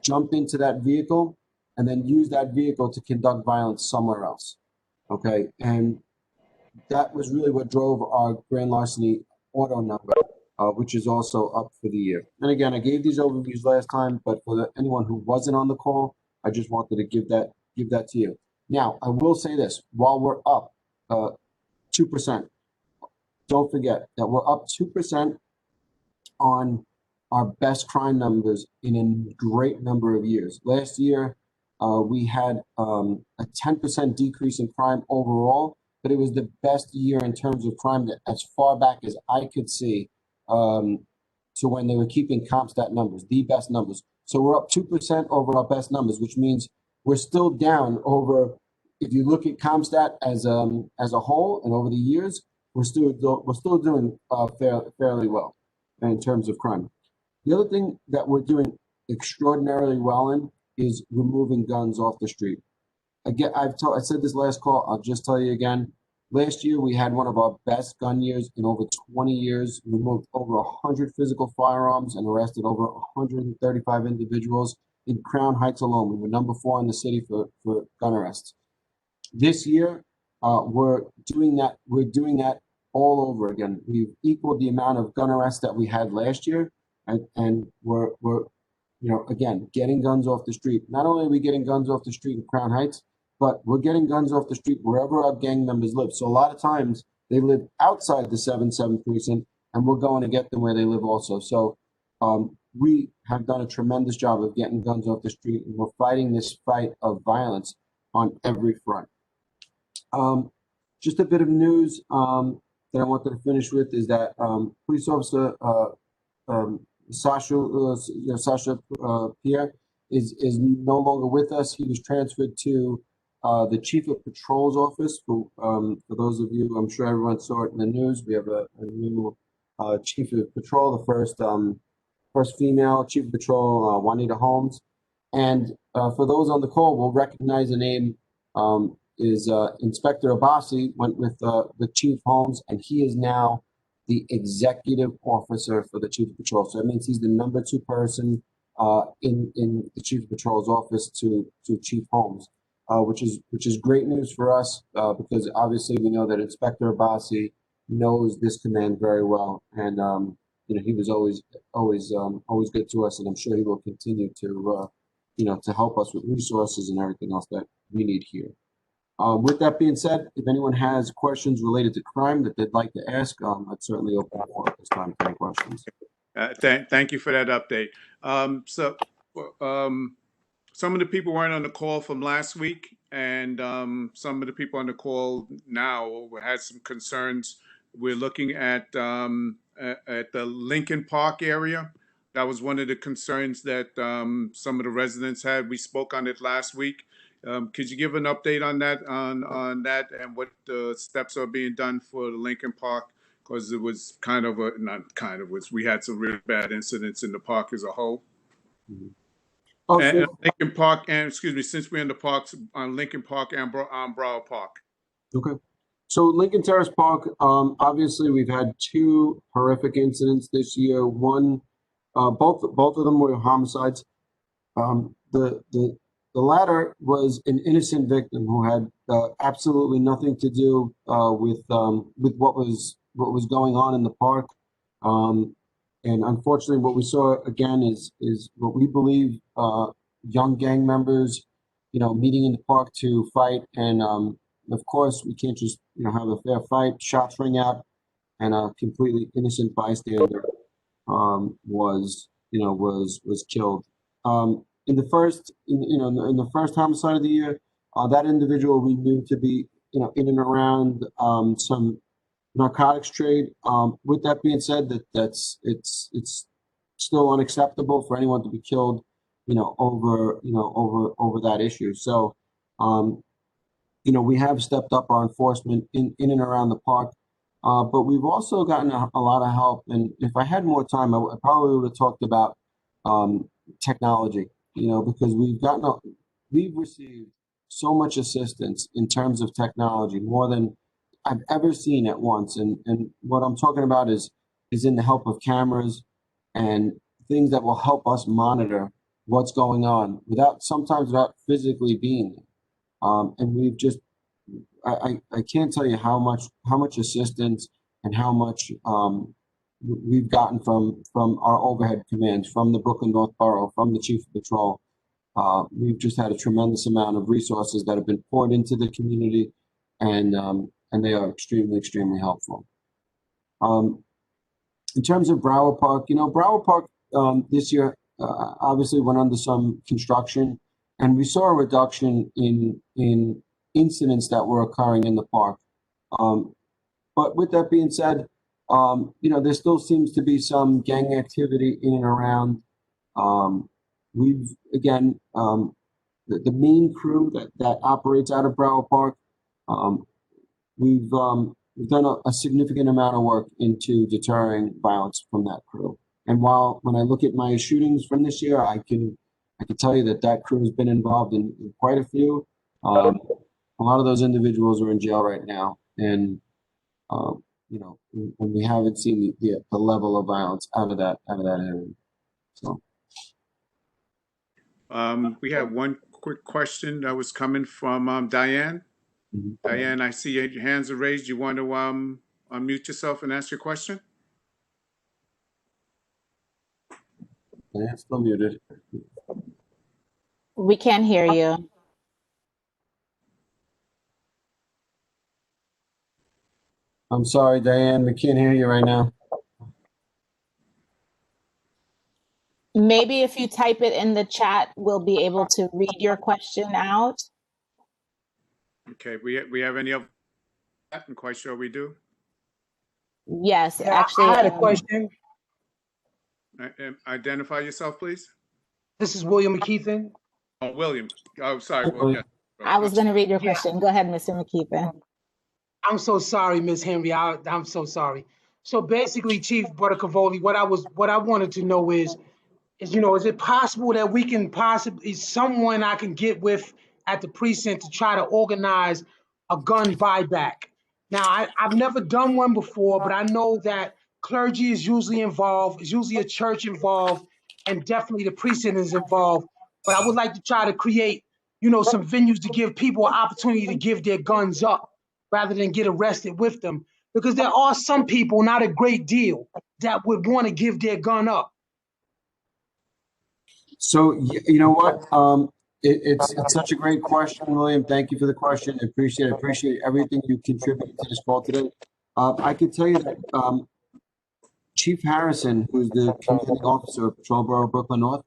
jump into that vehicle and then use that vehicle to conduct violence somewhere else. Okay, and that was really what drove our grand larceny auto number, which is also up for the year. And again, I gave these overviews last time, but for anyone who wasn't on the call, I just wanted to give that to you. Now, I will say this: while we're up 2%, don't forget that we're up 2% on our best crime numbers in a great number of years. Last year, we had a 10% decrease in crime overall, but it was the best year in terms of crime that, as far back as I could see, to when they were keeping CompStat numbers, the best numbers. So we're up 2% over our best numbers, which means we're still down over. If you look at CompStat as a whole and over the years, we're still doing fairly well in terms of crime. The other thing that we're doing extraordinarily well in is removing guns off the street. Again, I said this last call. I'll just tell you again. Last year, we had one of our best gun years in over 20 years. We removed over 100 physical firearms and arrested over 135 individuals in Crown Heights alone. We were number 4 in the city for gun arrests. This year, we're doing that. We're doing that all over again. We've equaled the amount of gun arrests that we had last year, and we're again getting guns off the street. Not only are we getting guns off the street in Crown Heights, but we're getting guns off the street wherever our gang members live. So a lot of times they live outside the 7-7 precinct, and we're going to get them where they live also. So we have done a tremendous job of getting guns off the street, and we're fighting this fight of violence on every front. Just a bit of news that I wanted to finish with is that police officer Sasha Pierre is no longer with us. He was transferred to the Chief of Patrol's office. For those of you, I'm sure everyone saw it in the news. We have a new Chief of Patrol, the first female Chief of Patrol, Juanita Holmes. And for those on the call, will recognize the name. Is Inspector Abbasi went with the Chief Holmes, and he is now the executive officer for the Chief of Patrol. So that means he's the number 2 person in the Chief of Patrol's office to Chief Holmes, which is great news for us because obviously we know that Inspector Abbasi knows this command very well, and he was always good to us, and I'm sure he will continue to to help us with resources and everything else that we need here. With that being said, if anyone has questions related to crime that they'd like to ask, I'd certainly open the floor at this time for any questions. Thank you for that update. Some of the people weren't on the call from last week, and some of the people on the call now had some concerns. We're looking at the Lincoln Park area. That was one of the concerns that some of the residents had. We spoke on it last week. Could you give an update on that, and what the steps are being done for the Lincoln Park? Because it was we had some really bad incidents in the park as a whole. Mm-hmm. And Lincoln Park, and excuse me, since we're in the parks, on Lincoln Park and Broward Park. Okay. So Lincoln Terrace Park, obviously we've had 2 horrific incidents this year. One, both of them were homicides. The latter was an innocent victim who had absolutely nothing to do with what was going on in the park. And unfortunately, what we saw again is what we believe young gang members, meeting in the park to fight. And of course, we can't just have a fair fight. Shots ring out, and a completely innocent bystander was killed. In the first homicide of the year, that individual we knew to be in and around some narcotics trade. With that being said, it's still unacceptable for anyone to be killed over that issue. So we have stepped up our enforcement in and around the park, but we've also gotten a lot of help. And if I had more time, I probably would have talked about technology. Because we've received so much assistance in terms of technology, more than I've ever seen at once. And what I'm talking about is in the help of cameras and things that will help us monitor what's going on sometimes without physically being there. And we've just, I can't tell you how much assistance and how much we've gotten from our overhead commands, from the Brooklyn North Borough, from the Chief of Patrol. We've just had a tremendous amount of resources that have been poured into the community, and they are extremely, extremely helpful. In terms of Broward Park, Broward Park this year obviously went under some construction, and we saw a reduction in incidents that were occurring in the park. But with that being said, there still seems to be some gang activity in and around. We've again, the main crew that operates out of Broward Park, we've done a significant amount of work into deterring violence from that crew. And when I look at my shootings from this year, I can tell you that crew has been involved in quite a few. A lot of those individuals are in jail right now, and when we haven't seen the level of violence out of that area. So, we have one quick question that was coming from Diane. mhm. Diane, I see your hands are raised. You want to unmute yourself and ask your question? Yeah, still muted. We can't hear you. I'm sorry, Diane, we can't hear you right now. Maybe if you type it in the chat, we'll be able to read your question out. Okay, we have any of that? I'm quite sure we do. Yes, Yeah, actually. I had a question. Identify yourself, please. This is William McKeithen. Oh, William. Oh, sorry. Hi, Well, yeah. I was going to read your Yeah. question. Go ahead, Mr. McKeithen. I'm so sorry, Miss Henry. I'm so sorry. So basically, Chief Buttercavoli, what I wanted to know is it possible that we can possibly someone I can get with at the precinct to try to organize a gun buyback? Now, I've never done one before, but I know that clergy is usually involved, is usually a church involved, and definitely the precinct is involved. But I would like to try to create, some venues to give people an opportunity to give their guns up rather than get arrested with them. Because there are some people, not a great deal, that would want to give their gun up. So you know what? It's such a great question, William. Thank you for the question. I appreciate everything you contributed to this call today. I can tell you that Chief Harrison, who's the commanding officer of Patrol Borough Brooklyn North,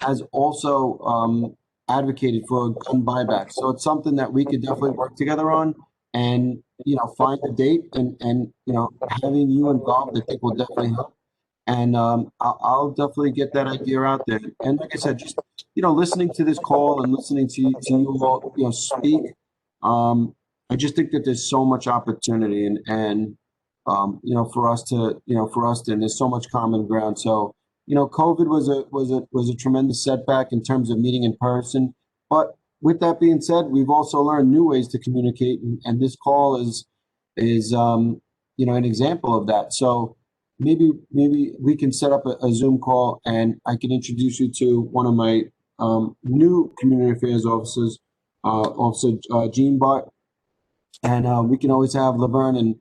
has also advocated for a gun buyback. So it's something that we could definitely work together on, and find a date, and having you involved, I think will definitely help. And I'll definitely get that idea out there. And like I said, just listening to this call and listening to you all speak, I just think that there's so much opportunity, and for us to and there's so much common ground. So COVID was a tremendous setback in terms of meeting in person. But with that being said, we've also learned new ways to communicate, and this call is an example of that. So maybe we can set up a Zoom call, and I can introduce you to one of my new community affairs officers, Officer Gene Bart, and we can always have Laverne. And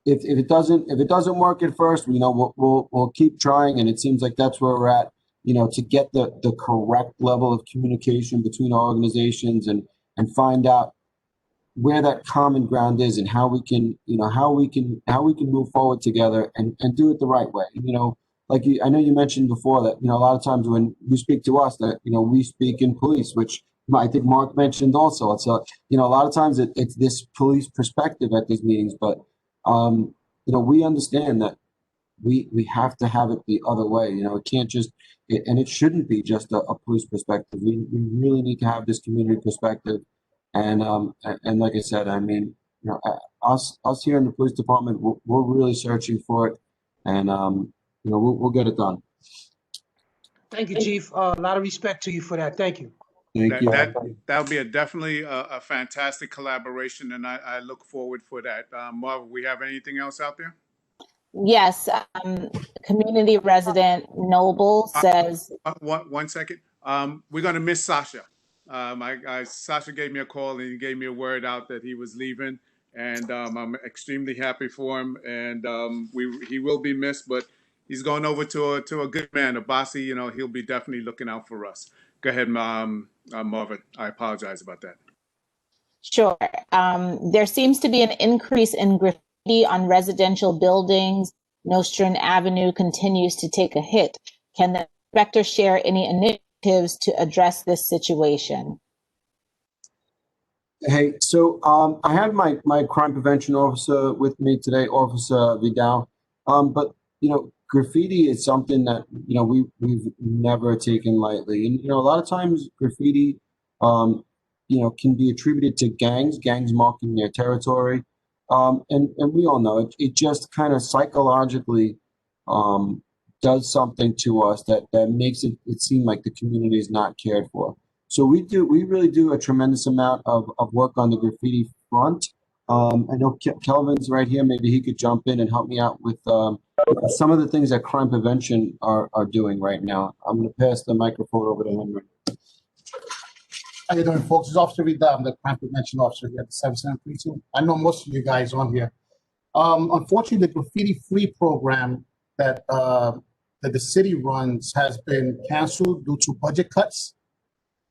if it doesn't work at first, we'll keep trying, and it seems like that's where we're at. To get the correct level of communication between our organizations, and find out where that common ground is, and how we can move forward together and do it the right way. Like I know you mentioned before that, a lot of times when you speak to us that, we speak in police, which I think Mark mentioned also. It's a lot of times it's this police perspective at these meetings, but, we understand that we have to have it the other way. It can't just, and it shouldn't be just a police perspective. We really need to have this community perspective. And like I said, us here in the police department, we're really searching for it, and we'll get it done. Thank you, Chief. A lot of respect to you for that. Thank you. Thank you. That'll be definitely a fantastic collaboration, and I look forward for that. Marv, we have anything else out there? Yes, community resident Noble says. One second. We're gonna miss Sasha. Sasha gave me a call, and he gave me a word out that he was leaving, and I'm extremely happy for him. And he will be missed, but he's going over to a good man, a bossy. He'll be definitely looking out for us. Go ahead, Marvin. I apologize about that. Sure. There seems to be an increase in graffiti on residential buildings Nostrand Avenue continues to take a hit. Can the inspector share any initiatives to address this situation? Hey, so I have my crime prevention officer with me today, Officer Vidal. But graffiti is something that we've never taken lightly, and a lot of times graffiti, can be attributed to gangs marking their territory, and we all know it just kind of psychologically does something to us that makes it seem like the community is not cared for. So we really do a tremendous amount of work on the graffiti front. I know Kelvin's right here. Maybe he could jump in and help me out with some of the things that crime prevention are doing right now. I'm going to pass the microphone over to Henry. How you doing, folks? It's Officer Vidal. I'm the crime prevention officer here at the 77 Precinct. I know most of you guys on here. Unfortunately, the graffiti-free program that the city runs has been canceled due to budget cuts.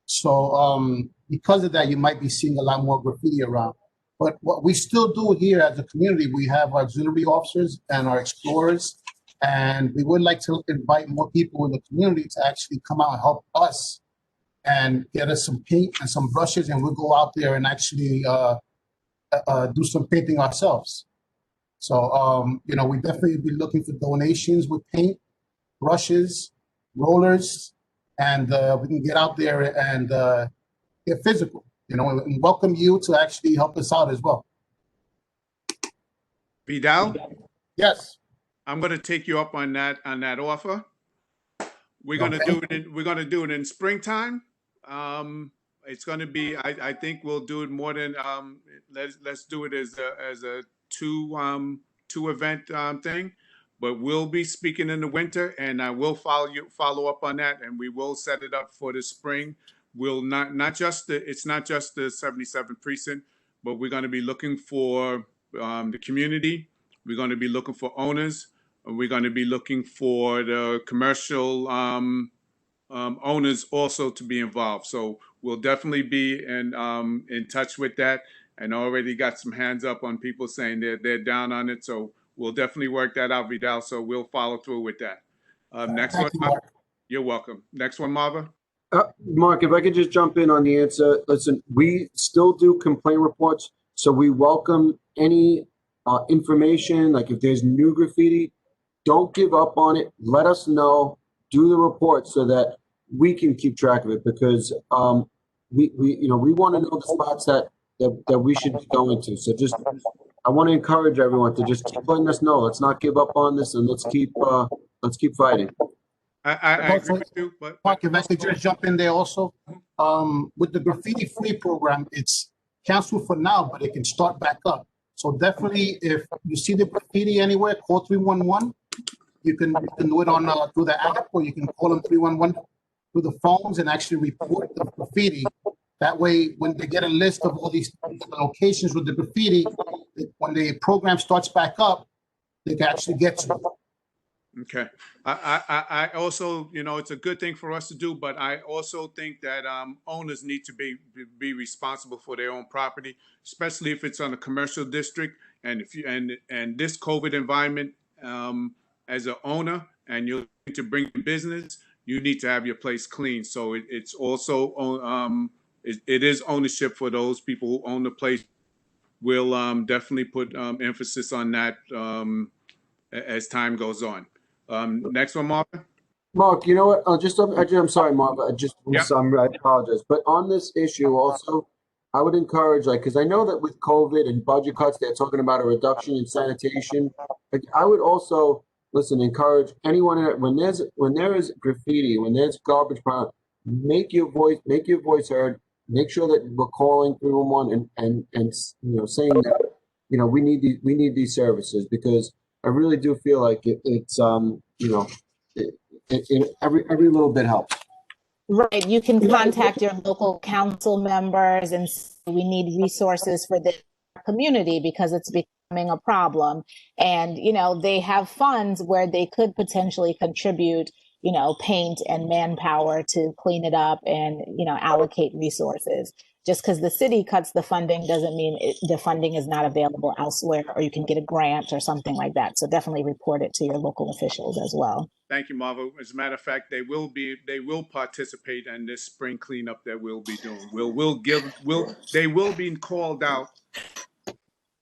So because of that, you might be seeing a lot more graffiti around. But what we still do here as a community, we have our auxiliary officers and our explorers, and we would like to invite more people in the community to actually come out and help us and get us some paint and some brushes, and we'll go out there and actually do some painting ourselves. So, we definitely be looking for donations with paint, brushes, rollers, and we can get out there and get physical, and welcome you to actually help us out as well. Vidal? Yes. I'm going to take you up on that offer. We're going to do it in springtime. It's going to be, I think we'll do it more than, let's do it as a two event thing, but we'll be speaking in the winter, and I will follow up on that, and we will set it up for the spring. We'll it's not just the 77th precinct, but we're going to be looking for the community. We're going to be looking for owners. We're going to be looking for the commercial owners also to be involved. So we'll definitely be in touch with that, and already got some hands up on people saying they're down on it. So we'll definitely work that out, Vidal. So we'll follow through with that. Next one, you're welcome. Next one, Marva. Mark, if I could just jump in on the answer. Listen, we still do complaint reports, so we welcome any information. Like if there's new graffiti, don't give up on it. Let us know. Do the report so that we can keep track of it, because we want to know the spots that we should be going to. So I want to encourage everyone to just keep letting us know. Let's not give up on this, and let's keep fighting. I agree with you, but Mark, if I could just jump in there also, with the graffiti-free program, it's canceled for now, but it can start back up. So definitely, if you see the graffiti anywhere, call 311. You can do it on through the app, or you can call them 311 through the phones and actually report the graffiti. That way, when they get a list of all these locations with the graffiti, when the program starts back up, they can actually get to it. Okay. I also, it's a good thing for us to do, but I also think that owners need to be responsible for their own property, especially if it's on a commercial district. And if you and this COVID environment, as an owner, and you're going to bring business, you need to have your place clean. So it's also it is ownership for those people who own the place. We'll definitely put emphasis on that as time goes on. Next one, Marvin. Mark, you know what? I'm sorry, Marvin. I apologize. But on this issue also, I would encourage, because I know that with COVID and budget cuts, they're talking about a reduction in sanitation. I would also encourage anyone when there is graffiti, when there's garbage pile, make your voice heard. Make sure that we're calling 311 and saying that we need these services, because I really do feel like every little bit helps. Right. You can contact your local council members and say, we need resources for the community because it's becoming a problem. And, they have funds where they could potentially contribute, paint and manpower to clean it up and, allocate resources. just because the city cuts the funding doesn't mean the funding is not available elsewhere, or you can get a grant or something like that. So definitely report it to your local officials as well. Thank you, Marva. As a matter of fact, they will participate in this spring cleanup that we'll be doing. They will be called out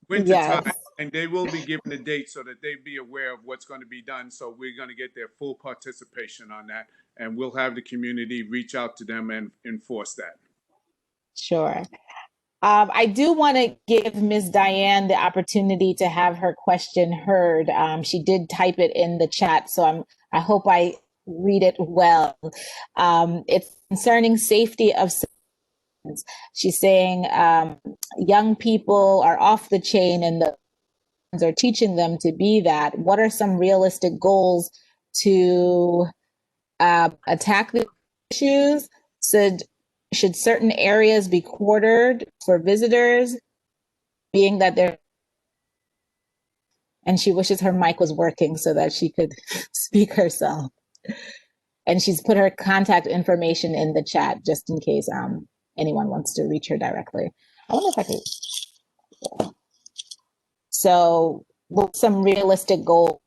wintertime, Yes. and they will be given a date so that they be aware of what's going to be done. So we're going to get their full participation on that, and we'll have the community reach out to them and enforce that. Sure. I do want to give Ms. Diane the opportunity to have her question heard. She did type it in the chat, so I hope I read it well. It's concerning safety of citizens. She's saying young people are off the chain and the are teaching them to be that. What are some realistic goals to attack the issues? Should certain areas be quartered for visitors, being that they're, and she wishes her mic was working so that she could speak herself. And she's put her contact information in the chat just in case anyone wants to reach her directly. I wonder if I could. So what's some realistic goals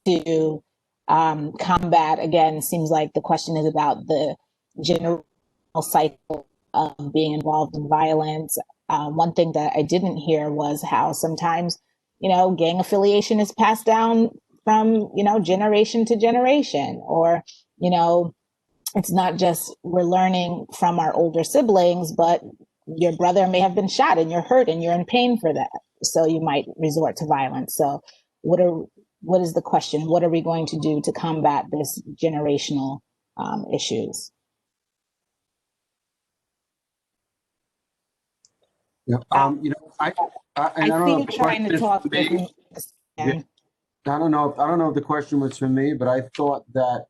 to combat? Again, seems like the question is about the general cycle of being involved in violence. One thing that I didn't hear was how sometimes, gang affiliation is passed down from, generation to generation, or, it's not just we're learning from our older siblings, but your brother may have been shot and you're hurt and you're in pain for that. So you might resort to violence. So what is the question? What are we going to do to combat this generational issues? Yeah. I don't know see if the you trying to talk with me. I don't know if the question was for me, but I thought that,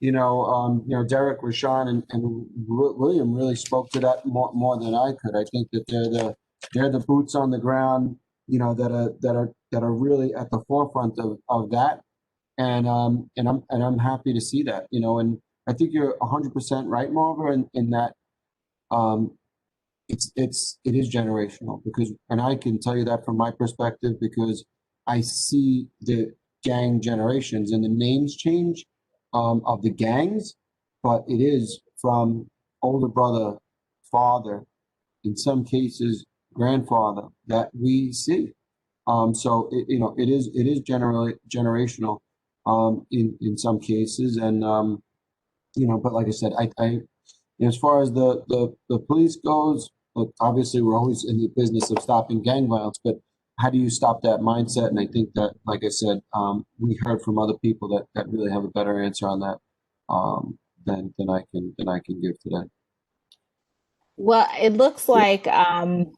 Derek, Rashawn, and William really spoke to that more than I could. I think that they're the boots on the ground, that are really at the forefront of that. And I'm happy to see that, and I think you're 100% right, Marva, in that it is generational, and I can tell you that from my perspective, because I see the gang generations and the names change of the gangs, but it is from older brother, father, in some cases grandfather, that we see. So it is generally generational in some cases, and but like I said, I as far as the police goes, look, obviously we're always in the business of stopping gang violence, but how do you stop that mindset? And I think that, like I said, we heard from other people that really have a better answer on that than I can give today. Well, it looks like Lateef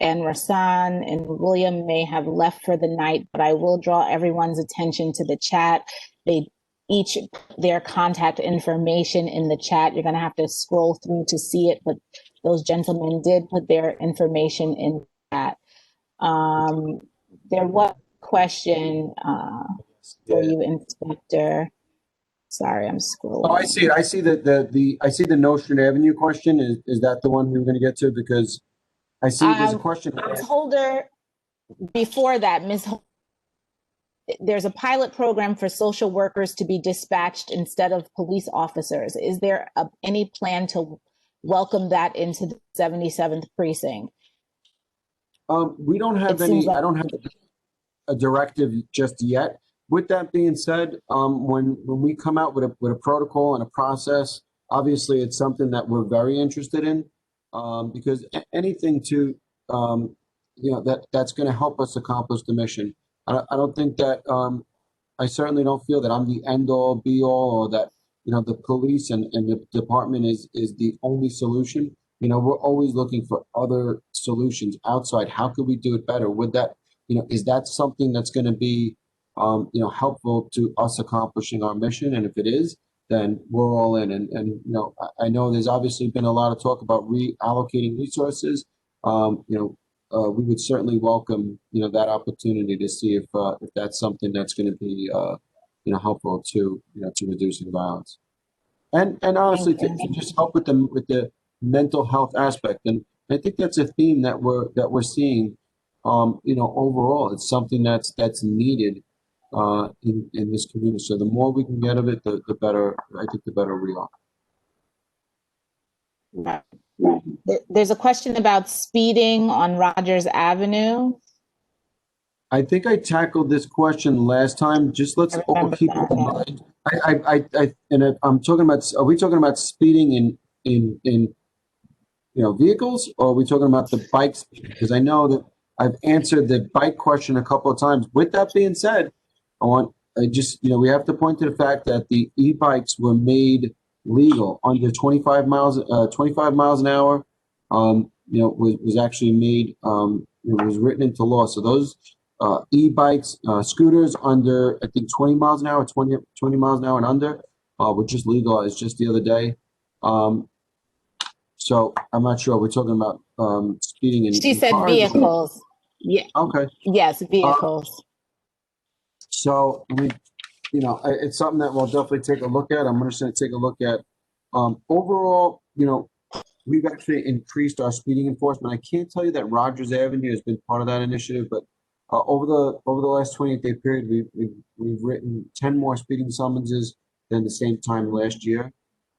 and Rasan and William may have left for the night, but I will draw everyone's attention to the chat. They each put their contact information in the chat. You're going to have to scroll through to see it, but those gentlemen did put their information in the chat. There was a question for you, Inspector. Sorry, I'm scrolling. Oh, I see it. I see the Nostrand Avenue question. Is that the one we were going to get to? Because I see there's a question. Ms. Holder, before that, there's a pilot program for social workers to be dispatched instead of police officers. Is there any plan to welcome that into the 77th precinct? We don't have I don't have a directive just yet. With that being said, when we come out with a protocol and a process, obviously it's something that we're very interested in, because anything to that's going to help us accomplish the mission. I don't think that I certainly don't feel that I'm the end all be all, or that the police and the department is the only solution. We're always looking for other solutions outside. How could we do it better? Would that is that something that's going to be helpful to us accomplishing our mission? And if it is, then we're all in. And I know there's obviously been a lot of talk about reallocating resources. We would certainly welcome that opportunity to see if that's something that's going to be helpful to to reducing violence, and honestly to just help with the mental health aspect. And I think that's a theme that we're seeing. Overall, it's something that's needed in this community. So the more we can get of it, the better. I think the better we are. Right. There's a question about speeding on Rogers Avenue. I think I tackled this question last time. Just let's all keep it in mind. I'm talking about. Are we talking about speeding in vehicles, or are we talking about the bike speed? Because I know that I've answered the bike question a couple of times. With that being said, we have to point to the fact that the e-bikes were made legal under 25 miles an hour. Was actually made. It was written into law. So those e-bikes, scooters under, I think 20 miles an hour, 20 miles an hour and under, were just legalized just the other day. So I'm not sure. We're talking about speeding in. She in said cars. vehicles. Yeah. Okay. Yes, vehicles. So it's something that we'll definitely take a look at. I'm just going to take a look at overall. We've actually increased our speeding enforcement. I can't tell you that Rogers Avenue has been part of that initiative, but over the last 28-day period, we've written 10 more speeding summonses than the same time last year.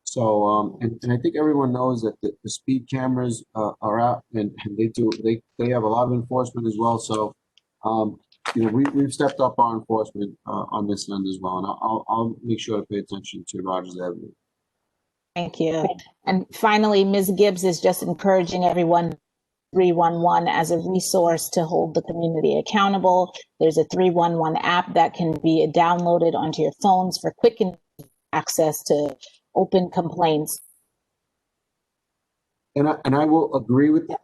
So and I think everyone knows that the speed cameras are out, and they have a lot of enforcement as well. So we've stepped up our enforcement on this end as well, and I'll make sure to pay attention to Rogers Avenue. Thank you. And finally, Ms. Gibbs is just encouraging everyone 311 as a resource to hold the community accountable. There's a 311 app that can be downloaded onto your phones for quick access to open complaints. And I will agree with that.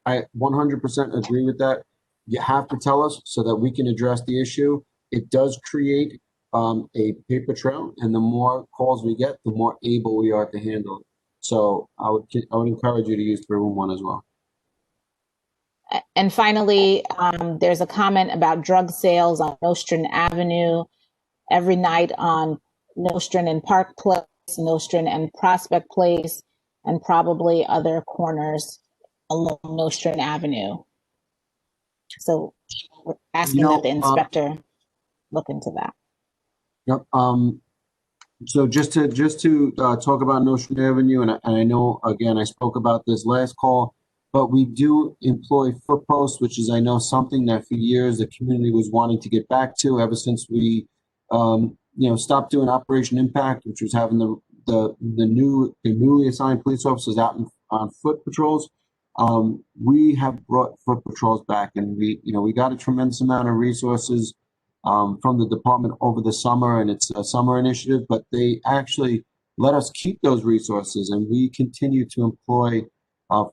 I 100% agree with that. You have to tell us so that we can address the issue. It does create a paper trail, and the more calls we get, the more able we are to handle it. So I would encourage you to use 311 as well. And finally, there's a comment about drug sales on Nostrand Avenue every night on Nostrand and Park Place, Nostrand and Prospect Place, and probably other corners along Nostrand Avenue. So we're asking that the inspector look into that. Yep. So just to talk about Nostrand Avenue, and I know, again, I spoke about this last call, but we do employ foot posts, which is, I know, something that for years the community was wanting to get back to ever since we, stopped doing Operation Impact, which was having the newly assigned police officers out on foot patrols. We have brought foot patrols back, and we got a tremendous amount of resources from the department over the summer, and it's a summer initiative, but they actually let us keep those resources, and we continue to employ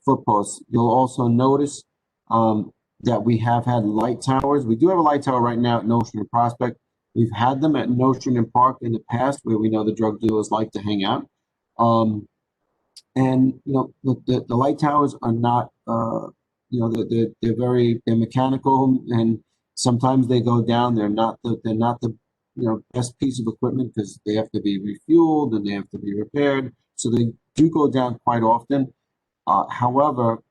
foot posts. You'll also notice that we have had light towers. We do have a light tower right now at Nostrand and Prospect. We've had them at Nostrand and Park in the past, where we know the drug dealers like to hang out. And the light towers are not, they're mechanical, and sometimes they go down. They're not the best piece of equipment because they have to be refueled and they have to be repaired. So they do go down quite often. However,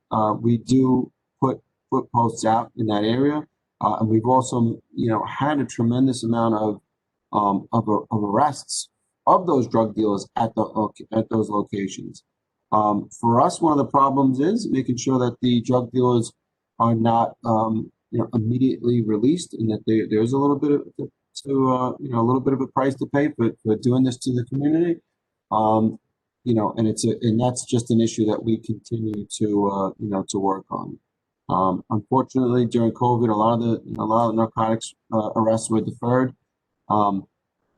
we do put foot posts out in that area, and we've also had a tremendous amount of arrests of those drug dealers at those locations. For us, one of the problems is making sure that the drug dealers are not immediately released, and that there's a little bit of a little bit of a price to pay for doing this to the community. And that's just an issue that we continue to work on. Unfortunately, during COVID, a lot of the narcotics arrests were deferred.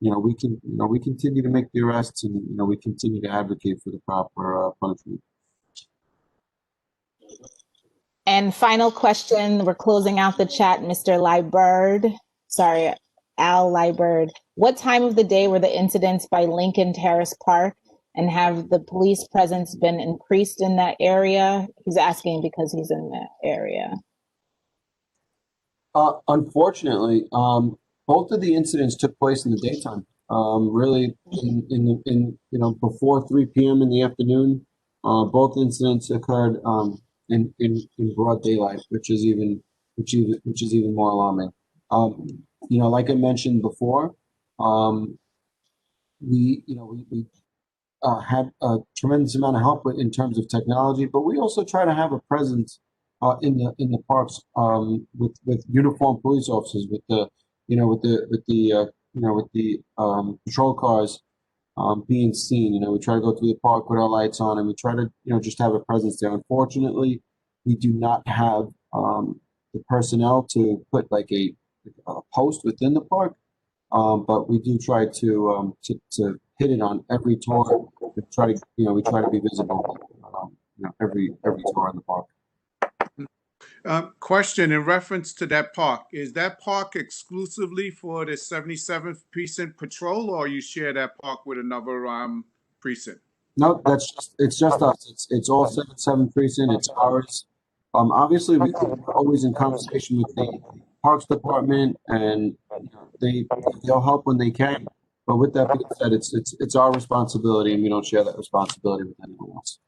We continue to make the arrests, and we continue to advocate for the proper punishment. And final question, we're closing out the chat, Mr. Al Liberd. What time of the day were the incidents by Lincoln Terrace Park, and have the police presence been increased in that area? He's asking because he's in that area. Unfortunately, both of the incidents took place in the daytime. really before 3 p.m. in the afternoon. Both incidents occurred in broad daylight, which is even more alarming. Like I mentioned before, we had a tremendous amount of help in terms of technology, but we also try to have a presence in the parks with uniformed police officers, with the patrol cars being seen. We try to go through the park with our lights on, and we try to just have a presence there. Unfortunately, we do not have the personnel to put like a post within the park, but we do try to hit it on every tour. We try to be visible, every tour in the park. Question in reference to that park. Is that park exclusively for the 77th Precinct Patrol, or you share that park with another precinct? No, it's just us. It's all 77 Precinct. It's ours. Obviously, we're always in conversation with the Parks Department, and they'll help when they can. But with that being said, it's our responsibility, and we don't share that responsibility with anyone else.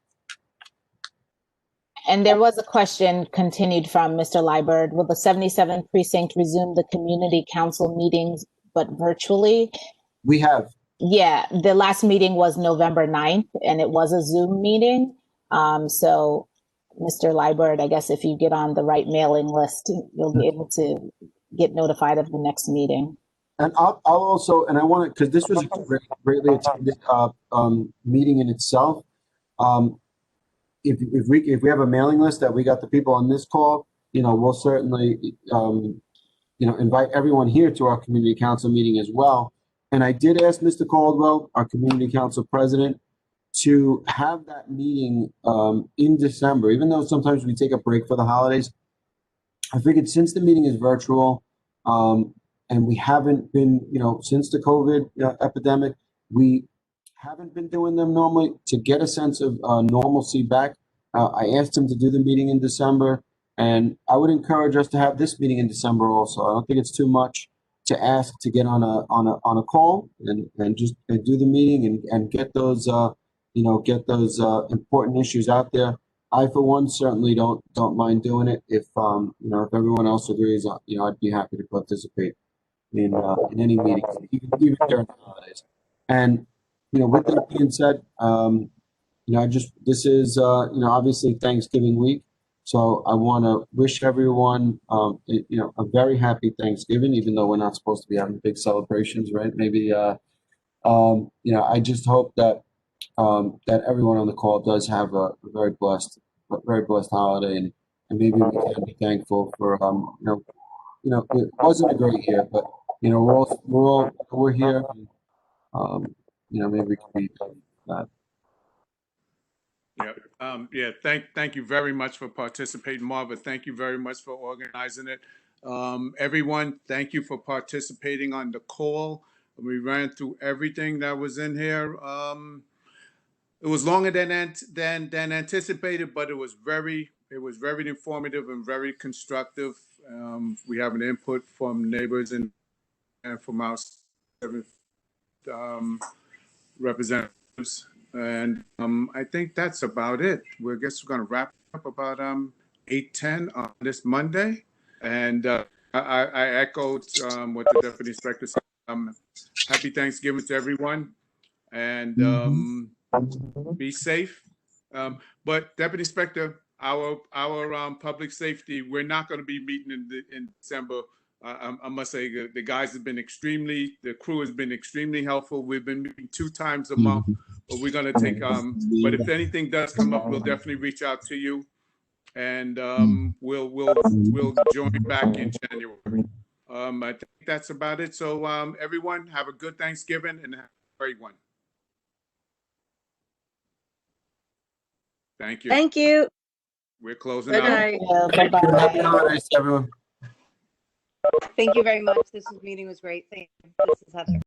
And there was a question continued from Mr. Liebert. Will the 77th Precinct resume the community council meetings, but virtually? We have. Yeah, the last meeting was November 9th, and it was a Zoom meeting. So, Mr. Liebert, I guess if you get on the right mailing list, you'll be able to get notified of the next meeting. And I'll also, and I want to, because this was a greatly attended meeting in itself. If we have a mailing list that we got the people on this call, we'll certainly invite everyone here to our community council meeting as well. And I did ask Mr. Caldwell, our community council president, to have that meeting in December, even though sometimes we take a break for the holidays. I figured since the meeting is virtual, and we haven't been, since the COVID epidemic, we haven't been doing them normally, to get a sense of normalcy back. I asked him to do the meeting in December, and I would encourage us to have this meeting in December also. I don't think it's too much to ask to get on a call and do the meeting and get those important issues out there. I, for one, certainly don't mind doing it. If if everyone else agrees, I'd be happy to participate in any meeting, even during the holidays. And with that being said, this is obviously Thanksgiving week, so I want to wish everyone a very happy Thanksgiving, even though we're not supposed to be having big celebrations, right? Maybe I just hope that that everyone on the call does have a very blessed holiday, and maybe we can be thankful for it wasn't a great year, but we're here, and, maybe we can be that. Yeah. Thank you very much for participating, Marva. Thank you very much for organizing it. Everyone, thank you for participating on the call. We ran through everything that was in here. It was longer than anticipated, but it was very informative and very constructive. We have an input from neighbors and from our representatives. And I think that's about it. I guess we're going to wrap up about 8:10 on this Monday. And I echoed what the deputy inspector said. Happy Thanksgiving to everyone, and be safe. But deputy inspector, our public safety, we're not going to be meeting in December. I must say the guys have been the crew has been extremely helpful. We've been meeting 2 times a month. But we're going to take, but if anything does come up, we'll definitely reach out to you, and we'll join back in January. I think that's about it. So everyone, have a good Thanksgiving and have a great one. Thank you. Thank you. We're closing Good out. night. Happy holidays, everyone. Thank you very much. This meeting was great. Thank you. This is Heather.